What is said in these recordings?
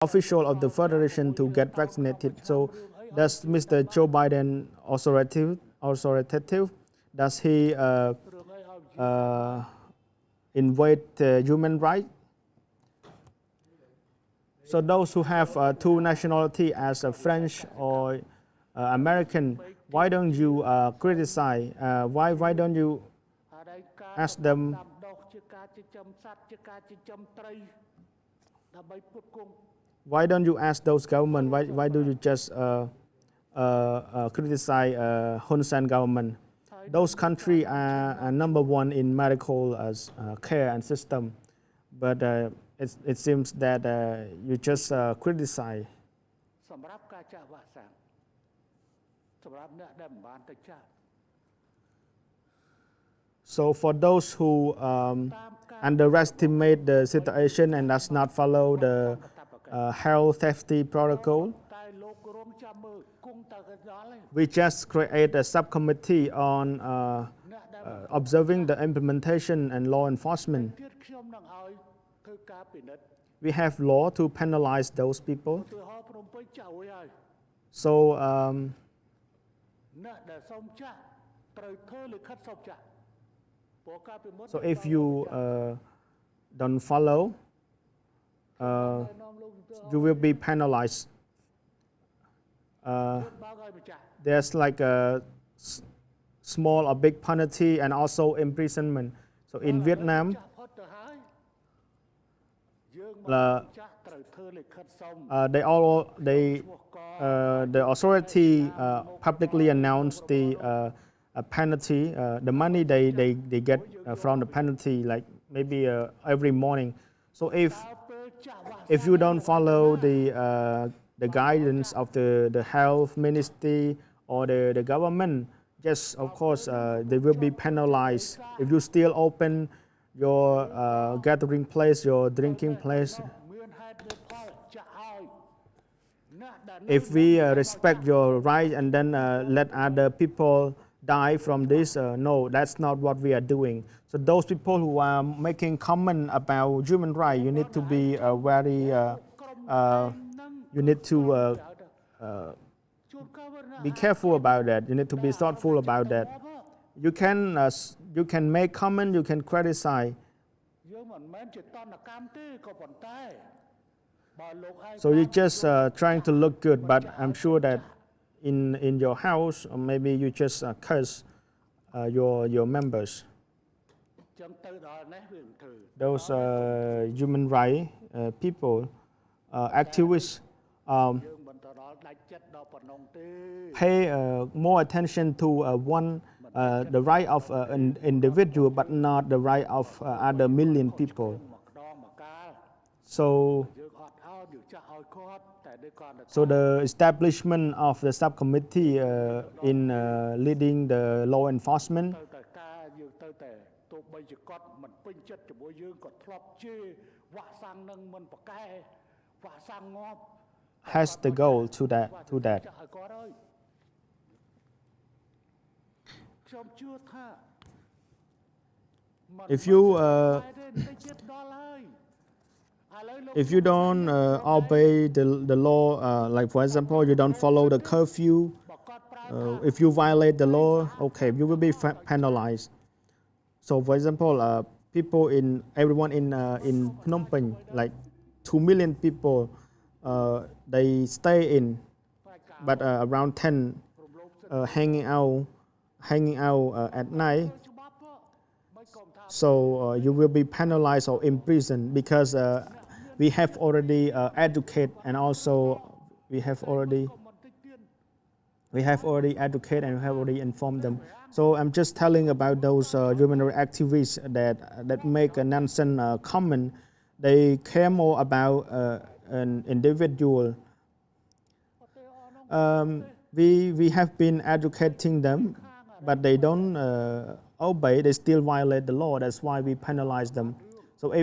official of the federation to get vaccinated. So does Mr. Joe Biden authoritative? Does he invade human rights? So those who have two nationality as a French or American, why don't you criticize? Why don't you ask them? Why don't you ask those government? Why do you just criticize Hun Sen government? Those countries are number one in medical care and system, but it seems that you just criticize. So for those who underestimate the situation and does not follow the health safety protocol, we just create a subcommittee on observing the implementation and law enforcement. We have law to penalize those people. So if you don't follow, you will be penalized. There's like a small or big penalty and also imprisonment. So in Vietnam, the authority publicly announced the penalty, the money they get from the penalty, like maybe every morning. So if you don't follow the guidance of the health ministry or the government, yes, of course, they will be penalized. If you still open your gathering place, your drinking place, if we respect your right and then let other people die from this, no, that's not what we are doing. So those people who are making comment about human rights, you need to be you need to be careful about that. You need to be thoughtful about that. You can make comment, you can criticize. So you're just trying to look good, but I'm sure that in your house, or maybe you just curse your members. Those human rights people, activists, pay more attention to the right of an individual, but not the right of other million people. So the establishment of the subcommittee in leading the law enforcement has the goal to that. If you don't obey the law, like for example, you don't follow the curfew, if you violate the law, okay, you will be penalized. So for example, everyone in Phnom Penh, like 2 million people, they stay in, but around 10 hanging out at night. So you will be penalized or imprisoned because we have already educated, and also we have already educated and we have already informed them. So I'm just telling about those human rights activists that make a nonsense comment. They care more about an individual. We have been educating them, but they don't obey. They still violate the law. That's why we penalize them. So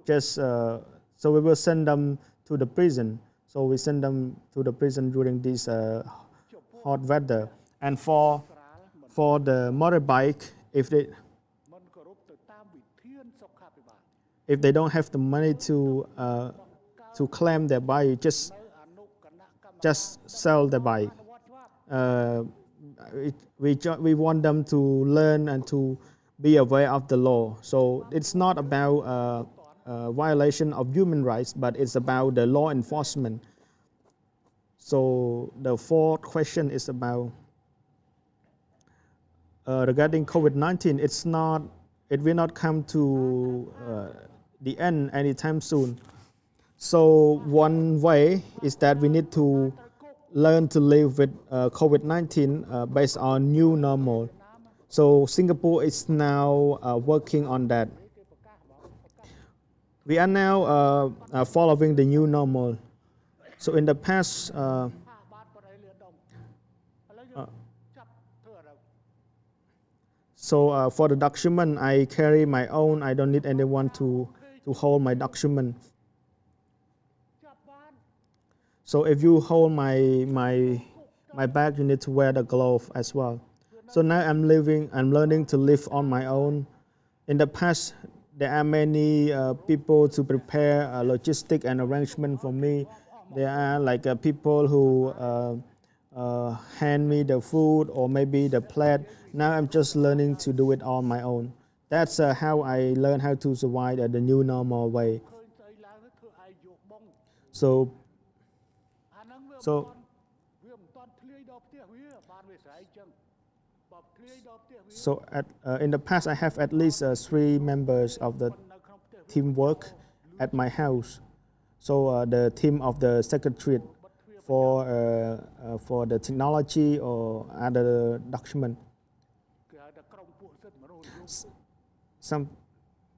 so we will send them to the prison. So we send them to the prison during this hot weather. And for the motorbike, if they don't have the money to to claim their bike, just sell the bike. We want them to learn and to be aware of the law. So it's not about violation of human rights, but it's about the law enforcement. So the fourth question is about regarding COVID-19. It will not come to the end anytime soon. So one way is that we need to learn to live with COVID-19 based on new normal. So Singapore is now working on that. We are now following the new normal. So in the past, for the document, I carry my own. I don't need anyone to hold my document. So if you hold my bag, you need to wear the glove as well. So now I'm learning to live on my own. In the past, there are many people to prepare logistic and arrangement for me. There are like people who hand me the food or maybe the plate. Now I'm just learning to do it on my own. That's how I learn how to survive the new normal way. So in the past, I have at least 3 members of the teamwork at my house. So the team of the secretariat for the technology or other document.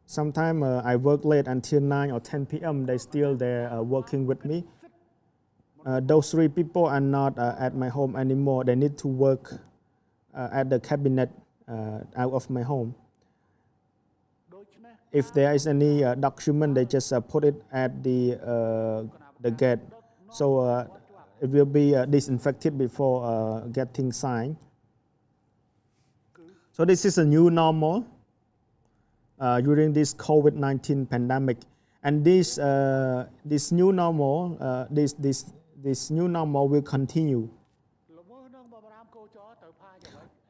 Sometimes I work late until 9 or 10 p.m. They still there working with me. Those 3 people are not at my home anymore. They need to work at the cabinet out of my home. If there is any document, they just put it at the gate. So it will be disinfected before getting signed. So this is a new normal during this COVID-19 pandemic, and this new normal, this new normal will continue.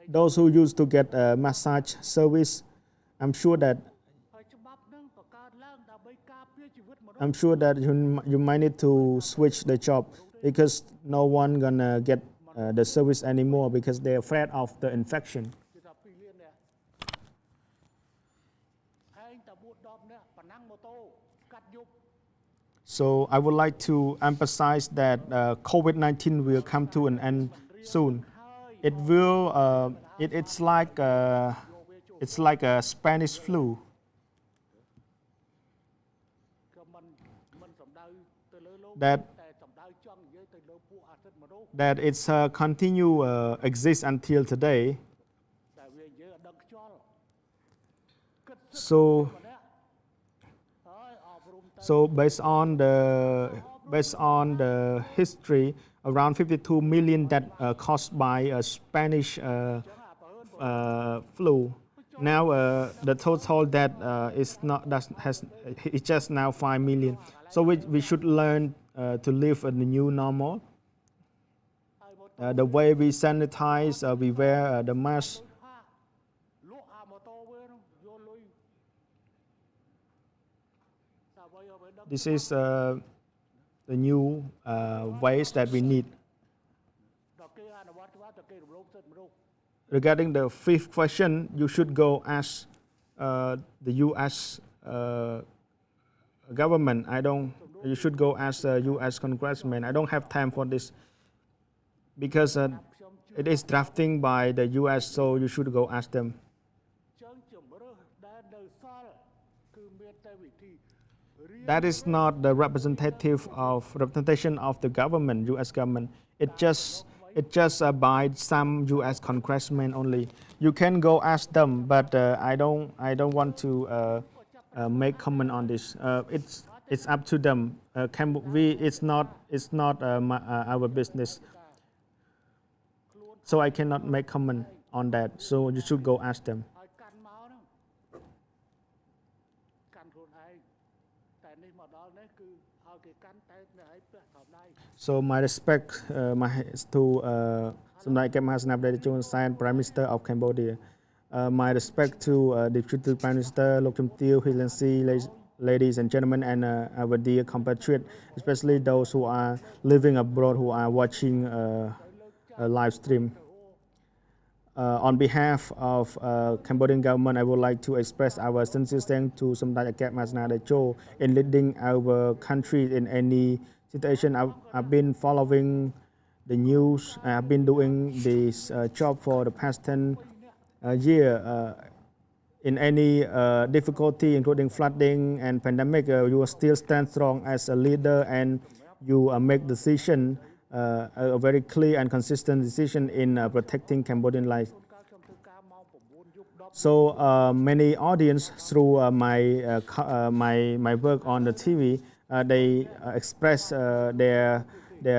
Those who used to get a massage service, I'm sure that you might need to switch the job, because no one gonna get the service anymore because they're afraid of the infection. So I would like to emphasize that COVID-19 will come to an end soon. It will. It's like a Spanish flu. That it's continue exist until today. So based on the history, around 52 million that caused by a Spanish flu. Now the total that it's just now 5 million. So we should learn to live in the new normal. The way we sanitize, we wear the mask. This is the new ways that we need. Regarding the 5th question, you should go ask the U.S. government. You should go ask the U.S. congressman. I don't have time for this because it is drafting by the U.S. So you should go ask them. That is not the representation of the government, U.S. government. It just by some U.S. congressmen only. You can go ask them, but I don't want to make comment on this. It's up to them. It's not our business. So I cannot make comment on that. So you should go ask them. So my respect to Samdech Kep Mahasanapadej Hun Sen, Prime Minister of Cambodia. My respect to Deputy Prime Minister Lok Chum Tiew, His Excellency, ladies and gentlemen, and our dear compatriots, especially those who are living abroad, who are watching a live stream. On behalf of Cambodian government, I would like to express our sincere thanks to Samdech Kep Mahasanapadej in leading our country in any situation. I've been following the news. I've been doing this job for the past 10 year. In any difficulty, including flooding and pandemic, you will still stand strong as a leader, and you make decision, a very clear and consistent decision in protecting Cambodian life. So many audience through my work on the TV, they express their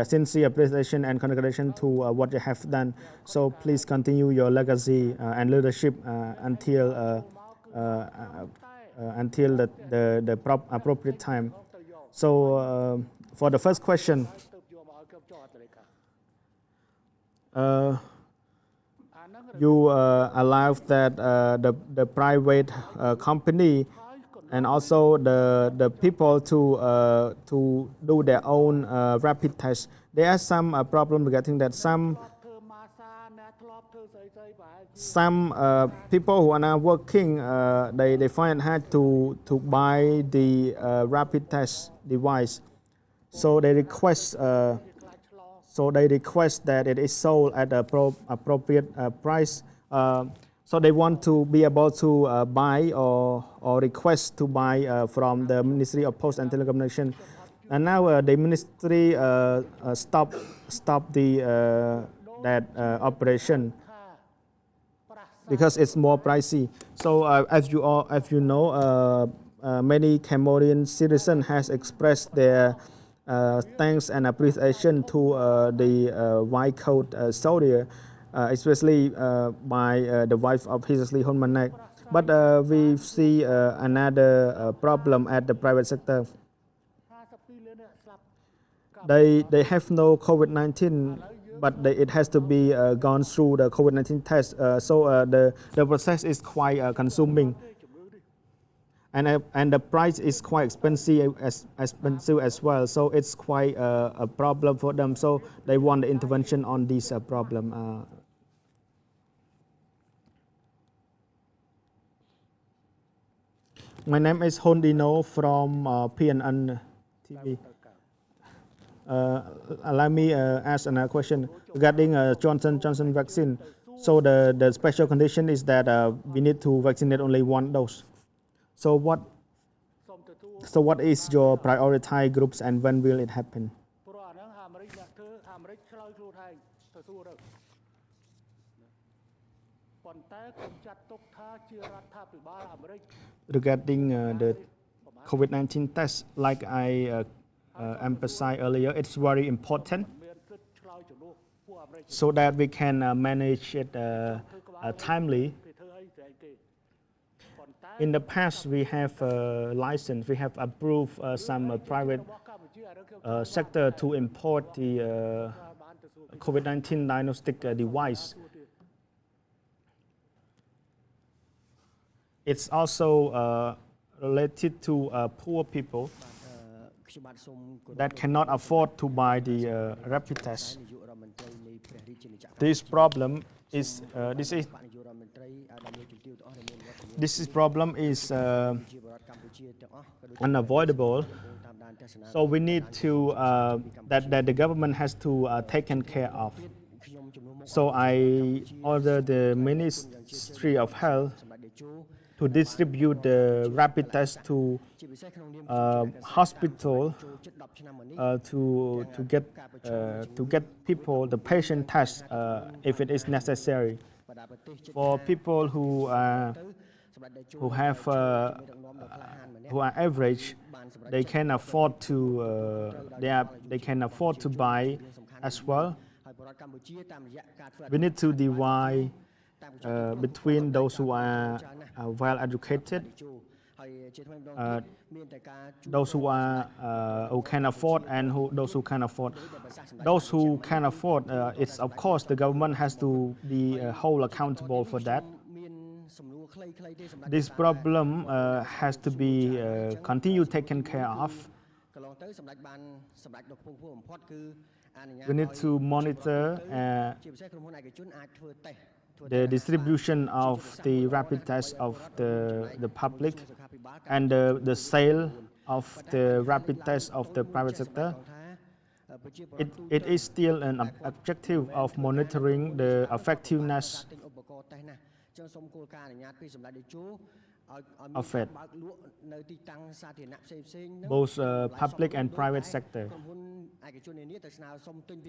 sincere appreciation and congratulation to what you have done. So please continue your legacy and leadership until the appropriate time. So for the first question, you allow that the private company and also the people to do their own rapid test. There are some problem regarding that. Some people who are now working, they find it hard to buy the rapid test device. So they request that it is sold at an appropriate price. So they want to be able to buy or request to buy from the Ministry of Post and Telecommunication. And now the ministry stop that operation because it's more pricey. So as you know, many Cambodian citizens has expressed their thanks and appreciation to the white coat soldier, especially by the wife of His Excellency Hun Sen. But we see another problem at the private sector. They have no COVID-19, but it has to be gone through the COVID-19 test. So the process is quite consuming. And the price is quite expensive as well. So it's quite a problem for them. So they want the intervention on this problem. My name is Hon Dino from PNN TV. Allow me ask another question regarding Johnson vaccine. So the special condition is that we need to vaccinate only one dose. So what is your prioritized groups and when will it happen? Regarding the COVID-19 test, like I emphasized earlier, it's very important so that we can manage it timely. In the past, we have license, we have approved some private sector to import the COVID-19 diagnostic device. It's also related to poor people that cannot afford to buy the rapid test. This problem is unavoidable. So we need to that the government has to taken care of. So I order the Ministry of Health to distribute the rapid test to hospital to get people the patient test if it is necessary. For people who are average, they can afford to buy as well. We need to divide between those who are well educated those who are who can afford and those who can afford. Those who can afford, it's of course the government has to be whole accountable for that. This problem has to be continued taken care of. We need to monitor the distribution of the rapid tests of the public and the sale of the rapid tests of the private sector. It is still an objective of monitoring the effectiveness of it, both public and private sector,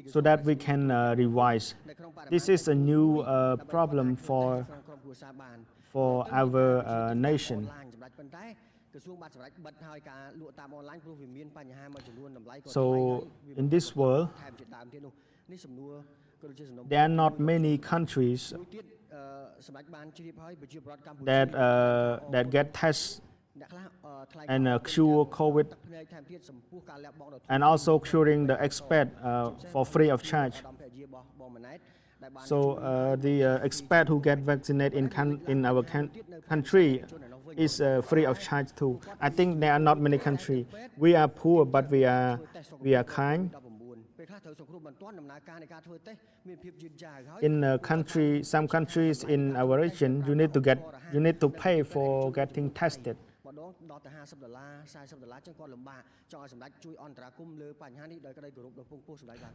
so that we can revise. This is a new problem for our nation. So in this world, there are not many countries that get tests and cure COVID, and also curing the expat for free of charge. So the expat who get vaccinated in our country is free of charge too. I think there are not many countries. We are poor, but we are kind. In some countries in our region, you need to pay for getting tested.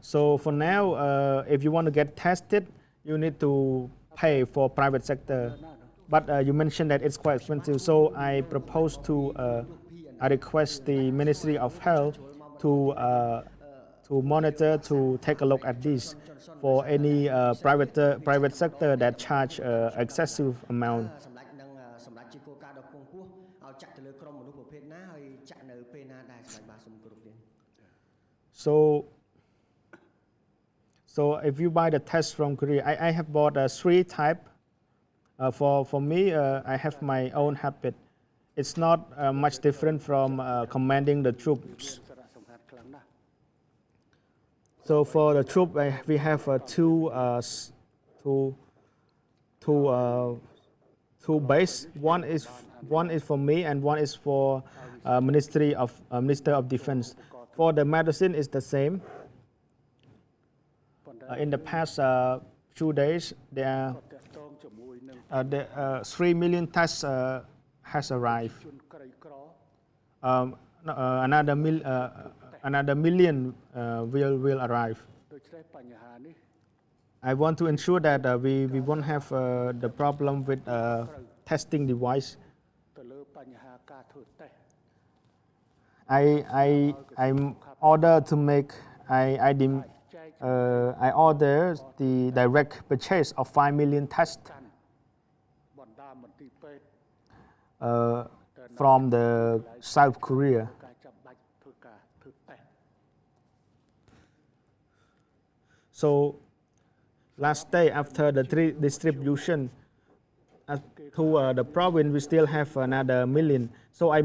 So for now, if you want to get tested, you need to pay for private sector. But you mentioned that it's quite expensive, so I propose I request the Ministry of Health to monitor, to take a look at this for any private sector that charge excessive amount. So if you buy the test from Korea, I have bought 3 types. For me, I have my own habit. It's not much different from commanding the troops. So for the troop, we have two base. One is for me, and one is for Minister of Defense. For the medicine, is the same. In the past 2 days, the 3 million tests has arrived. Another million will arrive. I want to ensure that we won't have the problem with testing device. I'm ordered to make. I order the direct purchase of 5 million tests from the South Korea. So last day after the distribution to the province, we still have another million. So I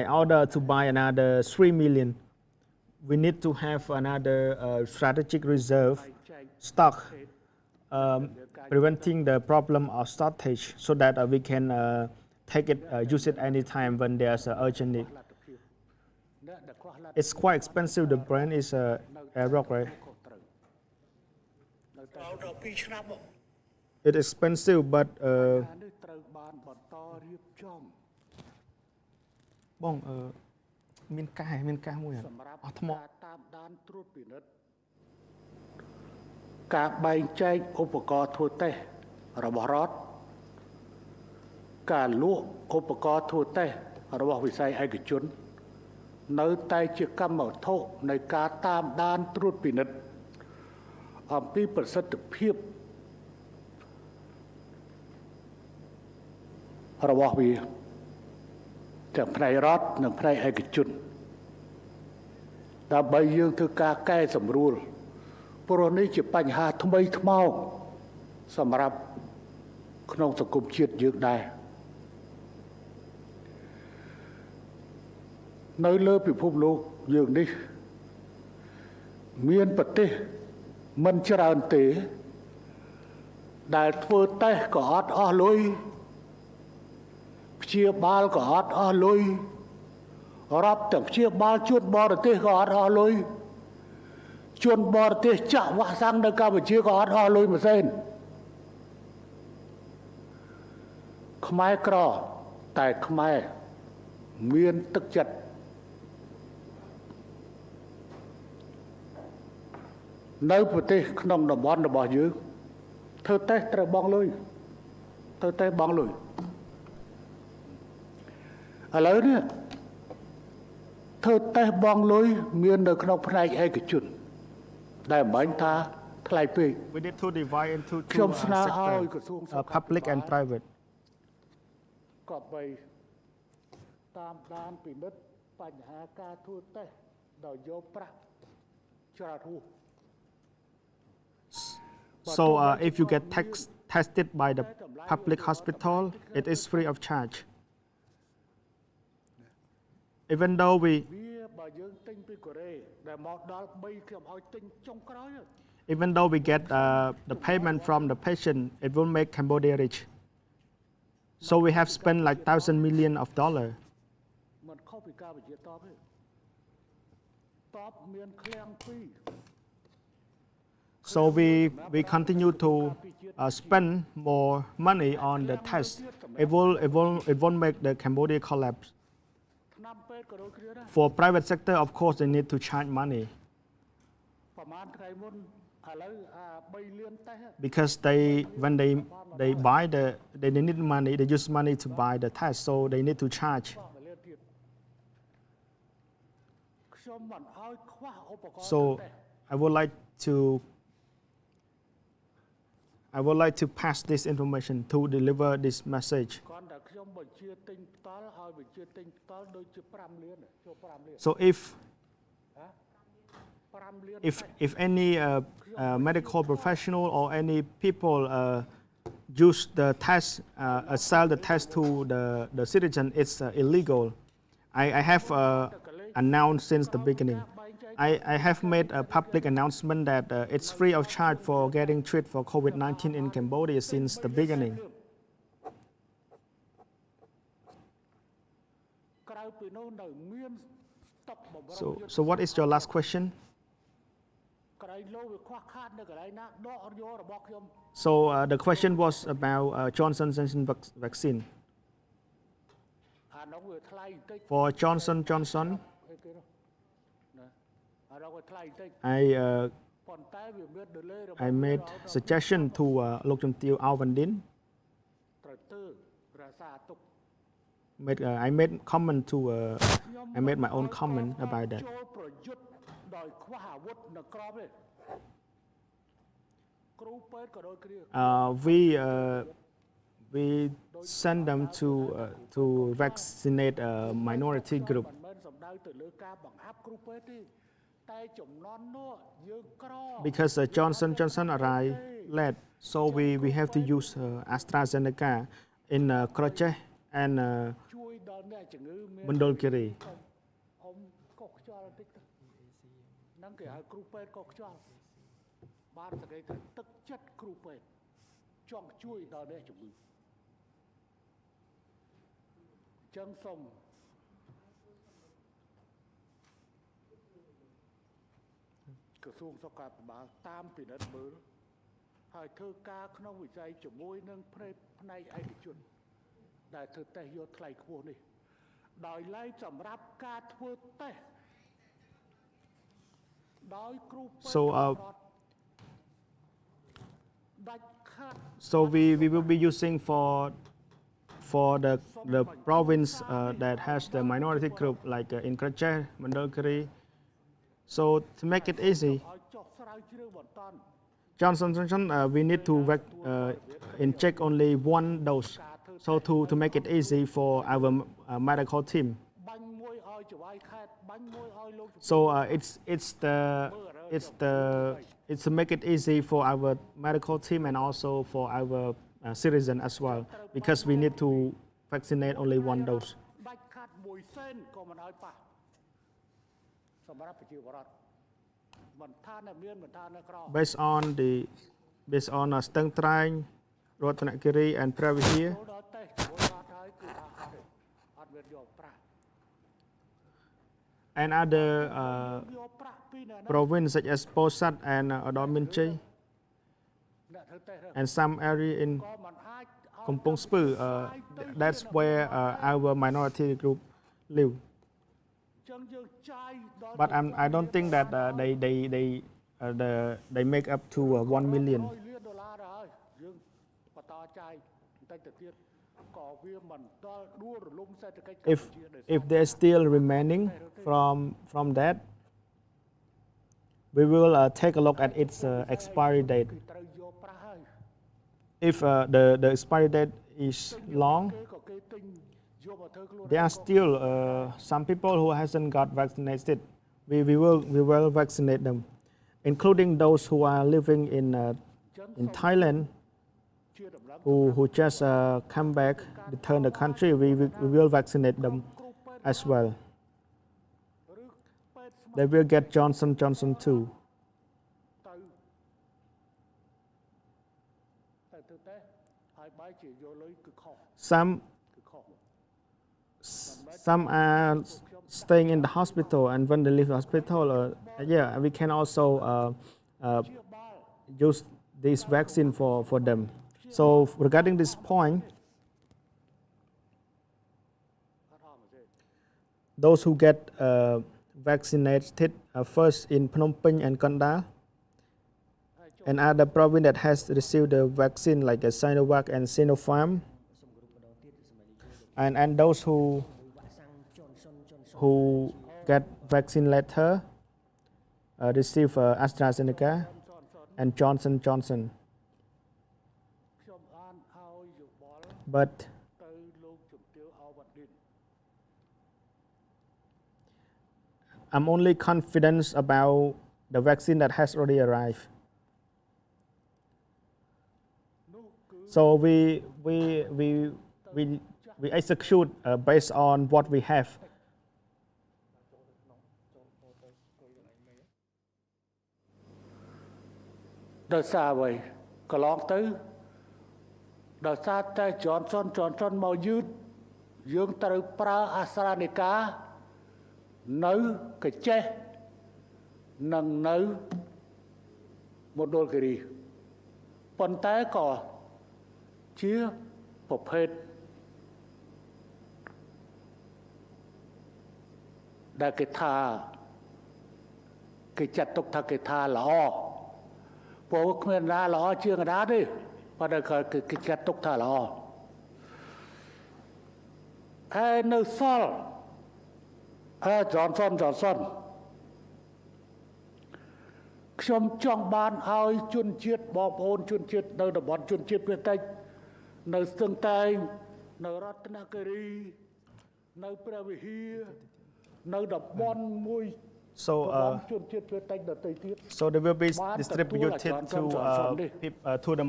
ordered to buy another 3 million. We need to have another strategic reserve stock, preventing the problem of shortage, so that we can use it anytime when there's an urgent need. It's quite expensive. The brand is Aeroc, right? It's expensive, but បងមានកាសមួយអត់ថ្មតាមដានត្រួតពិនិត្យការបែងចែកឧបករណ៍ធ្វើតេស្តរបស់រដ្ឋការលក់ឧបករណ៍ធ្វើតេស្តរបស់វិស័យឯកជននៅតែជាកម្មវត្ថុនៃការតាមដានត្រួតពិនិត្យអំពីប្រសិទ្ធភាពរបស់វាទាំងផ្នែករដ្ឋនិងផ្នែកឯកជនដើម្បីយើងធ្វើការកែសម្រួលព្រោះនេះជាបញ្ហាថ្មីថ្មោងសម្រាប់ក្នុងសង្គមជាតិយើងដែរ nơiលើពិភពលោកយើងនេះមានប្រទេសមិនច្រើនទេដែលធ្វើតេស្តក៏អត់អស់លុយព្យាបាលក៏អត់អស់លុយរាប់ទាំងព្យាបាលជនបរទេសក៏អត់អស់លុយជនបរទេសចាក់វ៉ាក់សាំងនៅកម្ពុជាក៏អត់អស់លុយម៉ាស៊ីនខ្មែរក្រតែខ្មែរមានទឹកចិត្តនៅប្រទេសក្នុងតំបន់របស់យើងធ្វើតេស្តត្រូវបង់លុយធ្វើតេស្តបង់លុយឥឡូវនេះធ្វើតេស្តបង់លុយមាននៅក្នុងផ្នែកឯកជនដែលមិនបាញ់ថាថ្លៃពេក We need to divide into ខ្ញុំ two ស្នើឲ្យក្រ sectors, សួងសុខាភិបាល public and private. ក៏បីតាមដានពិនិត្យបញ្ហាការធ្វើតេស្តដោយយកប្រាក់ច្រាហួស So if you get tested by the public hospital, it is free of charge. Even though we វាបើយើងទិញពីកូរ៉េដែលមកដល់3ខ្ញុំឲ្យទិញចុងក្រោយ even though we get the payment from the patient, it will make Cambodia rich. So we have spent like $1,000 million. មិនខុសពីការវិជាតបទេតបមានឃ្លាំងពីរ So we continue to spend more money on the test. It won't make the Cambodia collapse. ឆ្នាំពេទ្យក៏ដូចគ្នាដែរ For private sector, of course, they need to charge money ប្រហែលថ្ងៃមុនឥឡូវ3លានតេស្ត because when they buy they need money. They use money to buy the test, so they need to charge. លានទៀតខ្ញុំមិនឲ្យខ្វះឧបករណ៍ So I would like to pass this information to deliver this message. គាត់តែខ្ញុំបញ្ជាទិញផ្ទាល់ឲ្យបញ្ជាទិញផ្ទាល់ដូចជា5លានចូល5លាន So if 5លាន if any medical professional or any people use the test, sell the test to the citizen, it's illegal. I have announced since the beginning. I have made a public announcement that it's free of charge for getting treated for COVID-19 in Cambodia since the beginning. ក្រៅពីនោះនៅមានស្តុកបម្រុង So what is your last question? កន្លែងលោវាខ្វះខាតនៅកន្លែងណាដកយករបស់ខ្ញុំ So the question was about Johnson & Johnson vaccine. អានោះវាថ្លៃបន្តិច For Johnson & Johnson, អីគេនោះណាអានោះវាថ្លៃបន្តិច ប៉ុន្តែវាមាន delay របស់ I made suggestion to Lok Chum Teo Ao Van Din. ត្រូវទៅរក្សាទុក I made comment to I made my own comment about that. ចូលប្រយុទ្ធដោយខ្វះអាវុធនៅក្រមទេគ្រូពេទ្យក៏ដូចគ្នា We send them to vaccinate a minority group មិនមែនសំដៅទៅលើការបង្អាប់គ្រូពេទ្យទេតែចំនួននោះយើងក្រ because Johnson arrived late, so we have to use AstraZeneca in Krocheh and ជួយដល់អ្នកជំងឺមាន Mandolkiri. អ៊ំកុសខ្យល់បន្តិចទៅហ្នឹងគេហៅគ្រូពេទ្យកុសខ្យល់បានតែគេទៅទឹកចិត្តគ្រូពេទ្យចង់ជួយដល់អ្នកជំងឺចឹងសូមក្រសួងសុខាភិបាលតាមពិនិត្យមើលហើយធ្វើការក្នុងវិស័យជាមួយនឹងផ្នែកឯកជនដែលធ្វើតេស្តយកថ្លៃខ្ពស់នេះដោយឡែកសម្រាប់ការធ្វើតេស្តដោយគ្រូពេទ្យ ដាច់ខាត So we will be using for the province that has the minority group like in Krocheh, Mandalkiri. So to make it easy, ឲ្យចុះស្រាវជ្រាវបន្តន់ Johnson & Johnson, we need to inject only one dose. So to make it easy for our medical team. បាញ់មួយឲ្យចវាយខេតបាញ់មួយឲ្យលោក So it's to make it easy for our medical team and also for our citizen as well, because we need to vaccinate only one dose. ដាច់ខាតមួយសេនក៏មិនឲ្យប៉ះ សម្រាប់ប្រជាពលរដ្ឋមិនថាអ្នកមានមិនថាអ្នកក្រ based onស្ទឹងត្រែង រតនគិរី and ព្រះវិហារ ចូលដល់តេស្តចូលដល់ហើយគឺថាអត់មានយកប្រាក់ and other យកប្រាក់ពីអ្នកណា province such as Posat and Odomin Chay អ្នកធ្វើតេស្ត and some area in ក៏មិនអាច Kampong Speu. That's where our minority group live. ចឹងយើងចាយដល់ But I don't think that they make up to 1 million. $100 លានទៅហើយយើងបន្តចាយបន្តិចទៅទៀតក៏វាមិនដល់ដួលរលំសេដ្ឋកិច្ចកម្ពុជាដោយ If there's still remaining from that, we will take a look at its expiry date. គឺត្រូវយកប្រាក់ហើយ If the expiry date is long, គេក៏គេទិញយកមកធ្វើខ្លួន there are still some people who hasn't got vaccinated. We will vaccinate them, including those who are living in Thailand, ជាដំណឹង who just come back, return the country. We will vaccinate them as well. ឬពេទ្យស្ម័គ្រ They will get Johnson too. ទៅធ្វើតេស្តហើយបែរជាយកលុយគឺខុស Some គឺខុស some are staying in the hospital, and when they leave the hospital, yeah, we can also ជាបាល use this vaccine for them. So regarding this point, អត់អស់មកទេ those who get vaccinated first in Phnom Penh and Kandal, ហើយចុះ and other province that has received the vaccine like Sinovac and Sinopharm, and those who get vaccine later receive AstraZeneca and Johnson. ខ្ញុំអានឲ្យយោបល់ But ទៅលោកជំទាវអវឌិន I'm only confident about the vaccine that has already arrived. នោះគឺ So we execute based on what we have. ដោយសារអ្វីកន្លងទៅដោយសារតែ Johnson មកយឺតយើងត្រូវប្រើអាស្រានិកានៅកញ្ចេះនិងនៅមណ្ឌលគិរីប៉ុន្តែក៏ជាប្រភេទដែលគេថាគេចាត់ទុកថាគេថាល្អព្រោះគ្មានណាល្អជាងកណ្ដាលទេប៉ុន្តែគេចាត់ទុកថាល្អហើយនៅសល់Johnson ខ្ញុំចង់បានឲ្យជនជាតិបងប្អូនជនជាតិនៅតំបន់ជនជាតិភាគតិចនៅស្ទឹងតែងនៅរតនគិរីនៅព្រះវិហារនៅតំបន់មួយ So ជនជាតិភាគតិចដទៃទៀត so they will beបាន distributedទទួល to ឲ្យ Johnson នេះ to the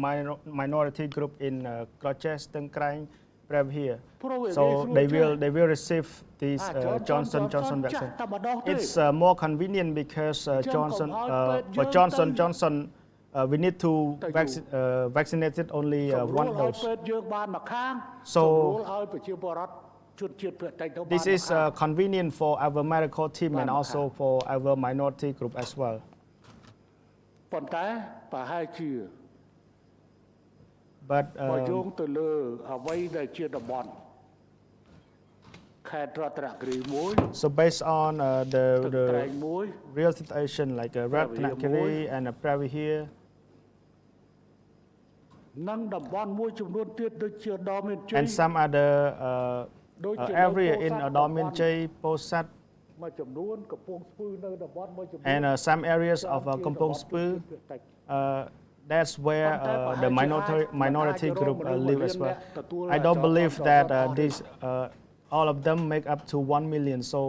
minority group in Kroche, Steng Krang, Prevhir. ព្រោះវា So ងាយស្រួល they will receive this Johnson ចាស់ vaccine. តែម្ដងទេ It's more convenient because Johnson for Johnson we need to vaccinate it only សម្រួល one ឲ្យ dose. ពេទ្យយើងបានមកខាង So សម្រួលឲ្យប្រជាពលរដ្ឋជនជាតិភាគតិចទៅបាន This is convenient for our medical team and also for our minority group as well. ប៉ុន្តែប្រហែលជា But បើយោងទៅលើអ្វីដែលជាតំបន់ខេត្តរតនគិរីមួយ so based on ទឹកត្រែ the ងមួយ real situation like Ratnakiri and Prevhir និងតំបន់មួយចំនួនទៀតដូចជាដមមានជ័យ and some other ដូចជា area in Adomin Chay, Posat មួយចំនួនកំពង់ស្ពឺនៅតំបន់មួយចំនួន and some areas of Kampong Speu. That's where the minority group live as well. I don't believe that all of them make up to 1 million. So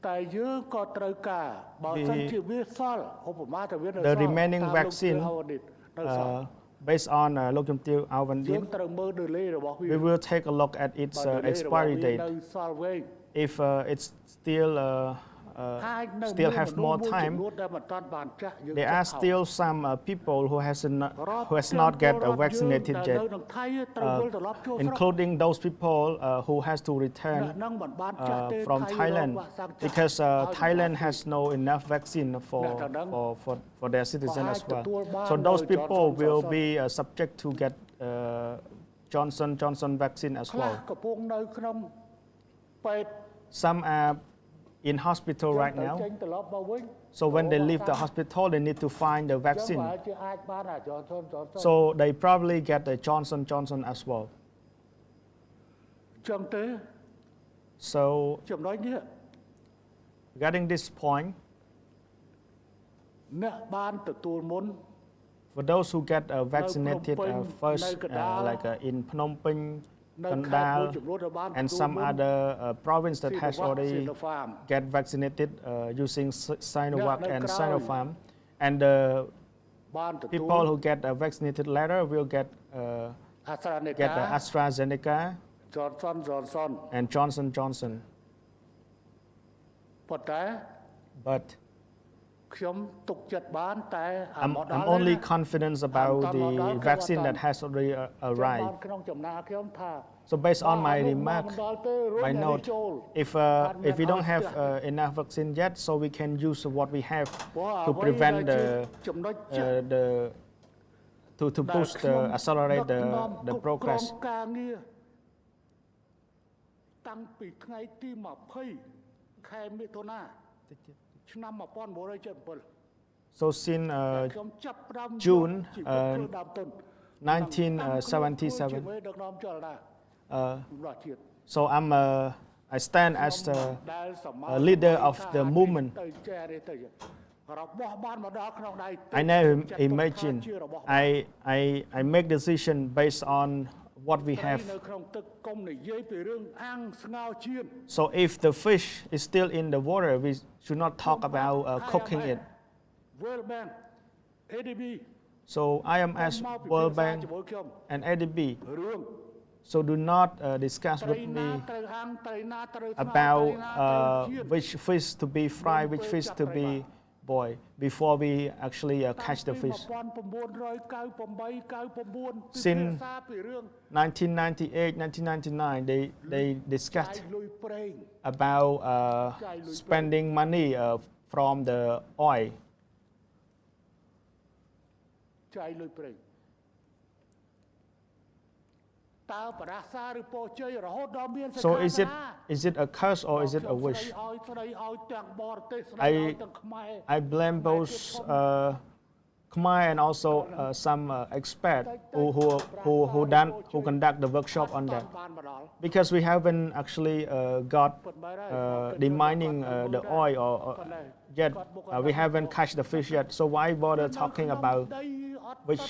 តែយើងក៏ត្រូវការបើសិនជាវាសល់ឧបមាថាវានៅសល់ the remaining តាមលោក vaccine នៅសល់ based on លោកជំទាវ អាវវ៉ាន់ឌៀ យើង ងត្រូវមើល delay របស់វា we will take a look at its បើ delay របស់ expiry វា date នៅសល់វែង if it's still អាចនៅ still មាន have មនុស្ស more មួយ time ចំនួនដែលមិនទាន់បានចាក់យើង there ចា are ក់ឲ្យ still some people who has not get vaccinated ដែល yet នៅក្នុងថៃត្រូវវិលត្រឡប់ចូលស្រុក including those people who has to អ្នក return នឹងមិនបានចាក់ទេ from ថៃរក Thailand វ៉ាក់សាំងចាក់ because ឲ្យ Thailand has no enough vaccine for their citizen as well. So those people will be subject to get Johnson vaccine as ខ្លះ well. កំពុងនៅក្នុងពេទ្យ Some are in hospital right ត្រូវ now. ចេញត្រឡប់មកវិញ So when they leave the hospital, they need to find the ចឹង vaccine. បើជាអាចបានអា Johnson So they probably get the Johnson as well. ចឹងទេ So ចំណុចនេះ regarding this point, អ្នកបានទទួលមុន for those who get vaccinated first, like in Phnom Penh, នៅខេត្តមួយ Kandal, ចំនួនដែលបាន and ទទួល some មុន other province that has Sinovac, already Sinopharm. get vaccinated using Sinovac Yeah, and no crowd. Sinopharm, and the បានទទួល people who get vaccinated later will get AstraZeneca AstraZeneca Johnson and Johnson. ប៉ុន្តែ But ខ្ញុំទុកចិត្តបានតែអា I'm មកដល់ only ណា confident about the vaccine that has already ខ្ញុំបាន arrived. ក្នុងចំណាខ្ញុំថា So based on my អនុ remark, មិនដល់ទេរុញ my អានេះ note, ចូល if we don't have enough vaccine yet, so we can use what we have ព្រោះ to អ្វី prevent ដែលជា the ចំណុចចិត្ត the to ដែល boost ខ្ញុំ accelerate ដឹកនាំ the គ្រប់គ្រង progress. ការងារតាំងពីថ្ងៃទី20 ខែមិថុនាឆ្នាំ1977 So since ខ្ញុំចាប់ផ្ដើម June ជីវិតធ្វើដើមទុន 1977, ជាមួយដឹកនាំចលនារបស់ជាតិ so I stand as the ដែលសម័យ leader of the movement. ទៅចេះនេះទៅរបស់បានមកដល់ក្នុងដៃ I never imagine. I make decision based on what we ត្រី have. នៅក្នុងទឹកកុំនិយាយពីរឿងអាំងស្ងោរជៀន So if the fish is still in the water, we should not talk about cooking it. World Bank ADB So IMS, មកពិភា World ក្សា Bank, ជាមួយខ្ញុំ and ADB. រឿង So do not discuss ត្រី with ណា me ត្រូវអាំងត្រីណាត្រូវស្ងោរ about ត្រីណាត្រូវជៀន which fish to be fried, which fish to be boiled before we actually catch the fish. 1998 Since ពិភាក្សាពីរឿង 1998, 1999, they discussed ចាយលុយប្រេង about spending money from the oil. ចាយលុយប្រេងតើបរាសាឬពោជ័យរហូតដល់មានសិក្ខា So សាលា is it a curse or is it a wish? ស្ដីឲ្យទាំងបរទេសស្ដីឲ្យទាំងខ្មែរ I blame both Khmer and also some experts who conduct the workshop on that, បានមកដល់ because we haven't actually got the mining the oil or yet we haven't catch the fish yet. So why bother talking about which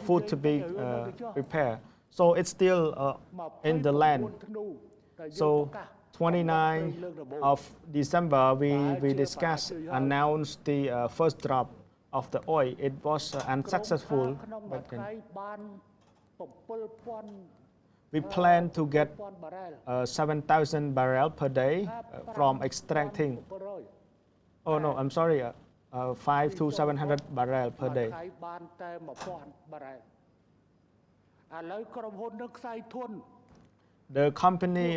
food to be prepared? So it's still in the land. So 29 of December, we discussed, announced the first drop of the oil. It was unsuccessful back then. We plan to get 7,000 barrels per day from extracting. Oh no, I'm sorry, 5 to 700 barrels per day. បានតែ 1000 បារ៉ែលឥឡូវក្រុមហ៊ុននឹងខ្សែធន The company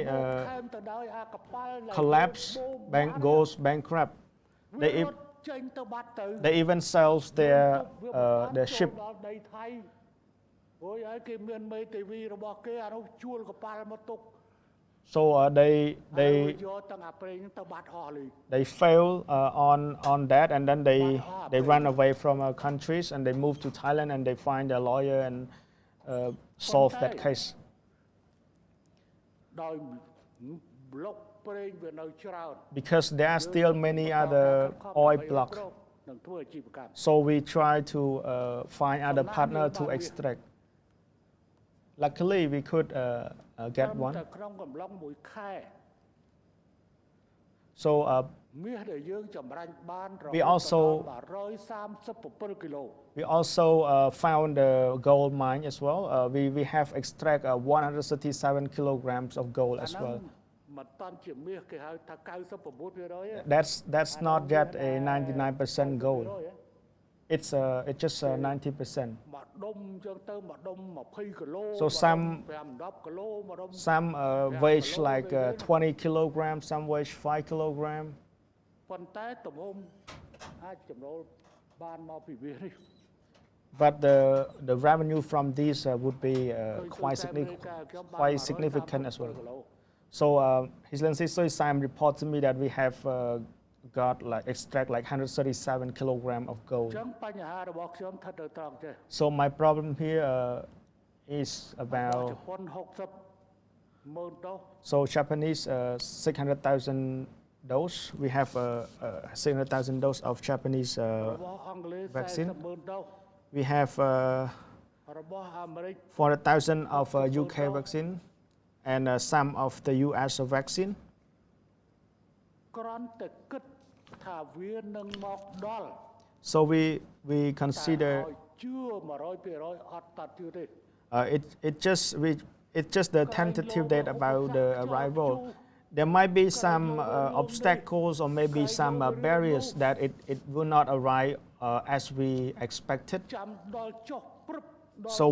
ខែមទៅដោយអាកប៉ាល់ collapse, goes bankrupt. ចេញទៅបាត់ទៅ They even sells their ship. ដល់ដីថៃអូយហើយគេមានមេធាវីរបស់គេអានោះជួលកប៉ាល់មកទុក So យកទាំងអាប្រេងទៅបាត់អស់លី they fail on that, and then they run away from our countries and they move to Thailand and they find a lawyer and solve that case. ដោយប្លុកប្រេងវានៅច្រើន Because there are still many other oil blocks. នឹងធ្វើអាជីវកម្ម So we try to find other partner to extract. Luckily, we could get one. តែក្នុងកំឡុងមួយខែ So មាសដែលយើងចម្រាញ់បានរហូត We ដល់ also 137 គីឡូ we also found the gold mine as well. We have extract 137 kilograms of gold អា as ហ្នឹង well. មិនតាន់ជាមាសគេហៅថា 99% ទេ That's not yet a 99% gold. It's just 90%. មួយដុំអញ្ចឹងទៅមួយដុំ20 គីឡូ So មួយដុំ some 5-10 គីឡូមួយដុំ some weighs like 20 kilograms, some weighs 5 kilograms. ប៉ុន្តែទំហំអាចចំណូលបានមកពីមាសនេះ But the revenue from these would be quite significant as well. So His Excellency Soi Sam reported to me that we have got like extract like 137 kilograms of អ gold. ញ្ចឹងបញ្ហារបស់ខ្ញុំស្ថិតនៅត្រង់ចេះ So my problem here is ជ about ប៉ុន60ម៉ឺនដុល្លារ so Japanese 600,000 dose. We have 600,000 dose of Japanese របស់អង់គ្លេស vaccine. 40ម៉ឺនដុល្លារ We have របស់អាមេរិក 400,000 of UK vaccine and some of the US vaccine. គ្រាន់តែគិតថាវានឹងមកដល់ So we តែ consider ឲ្យជឿ 100% អត់តាត់ជឿទេ it's just the tentative date about the arrival. There might be some obstacles or maybe some barriers that it will not arrive as we expected. ចាំដល់ចុះព្រឹបដល់ So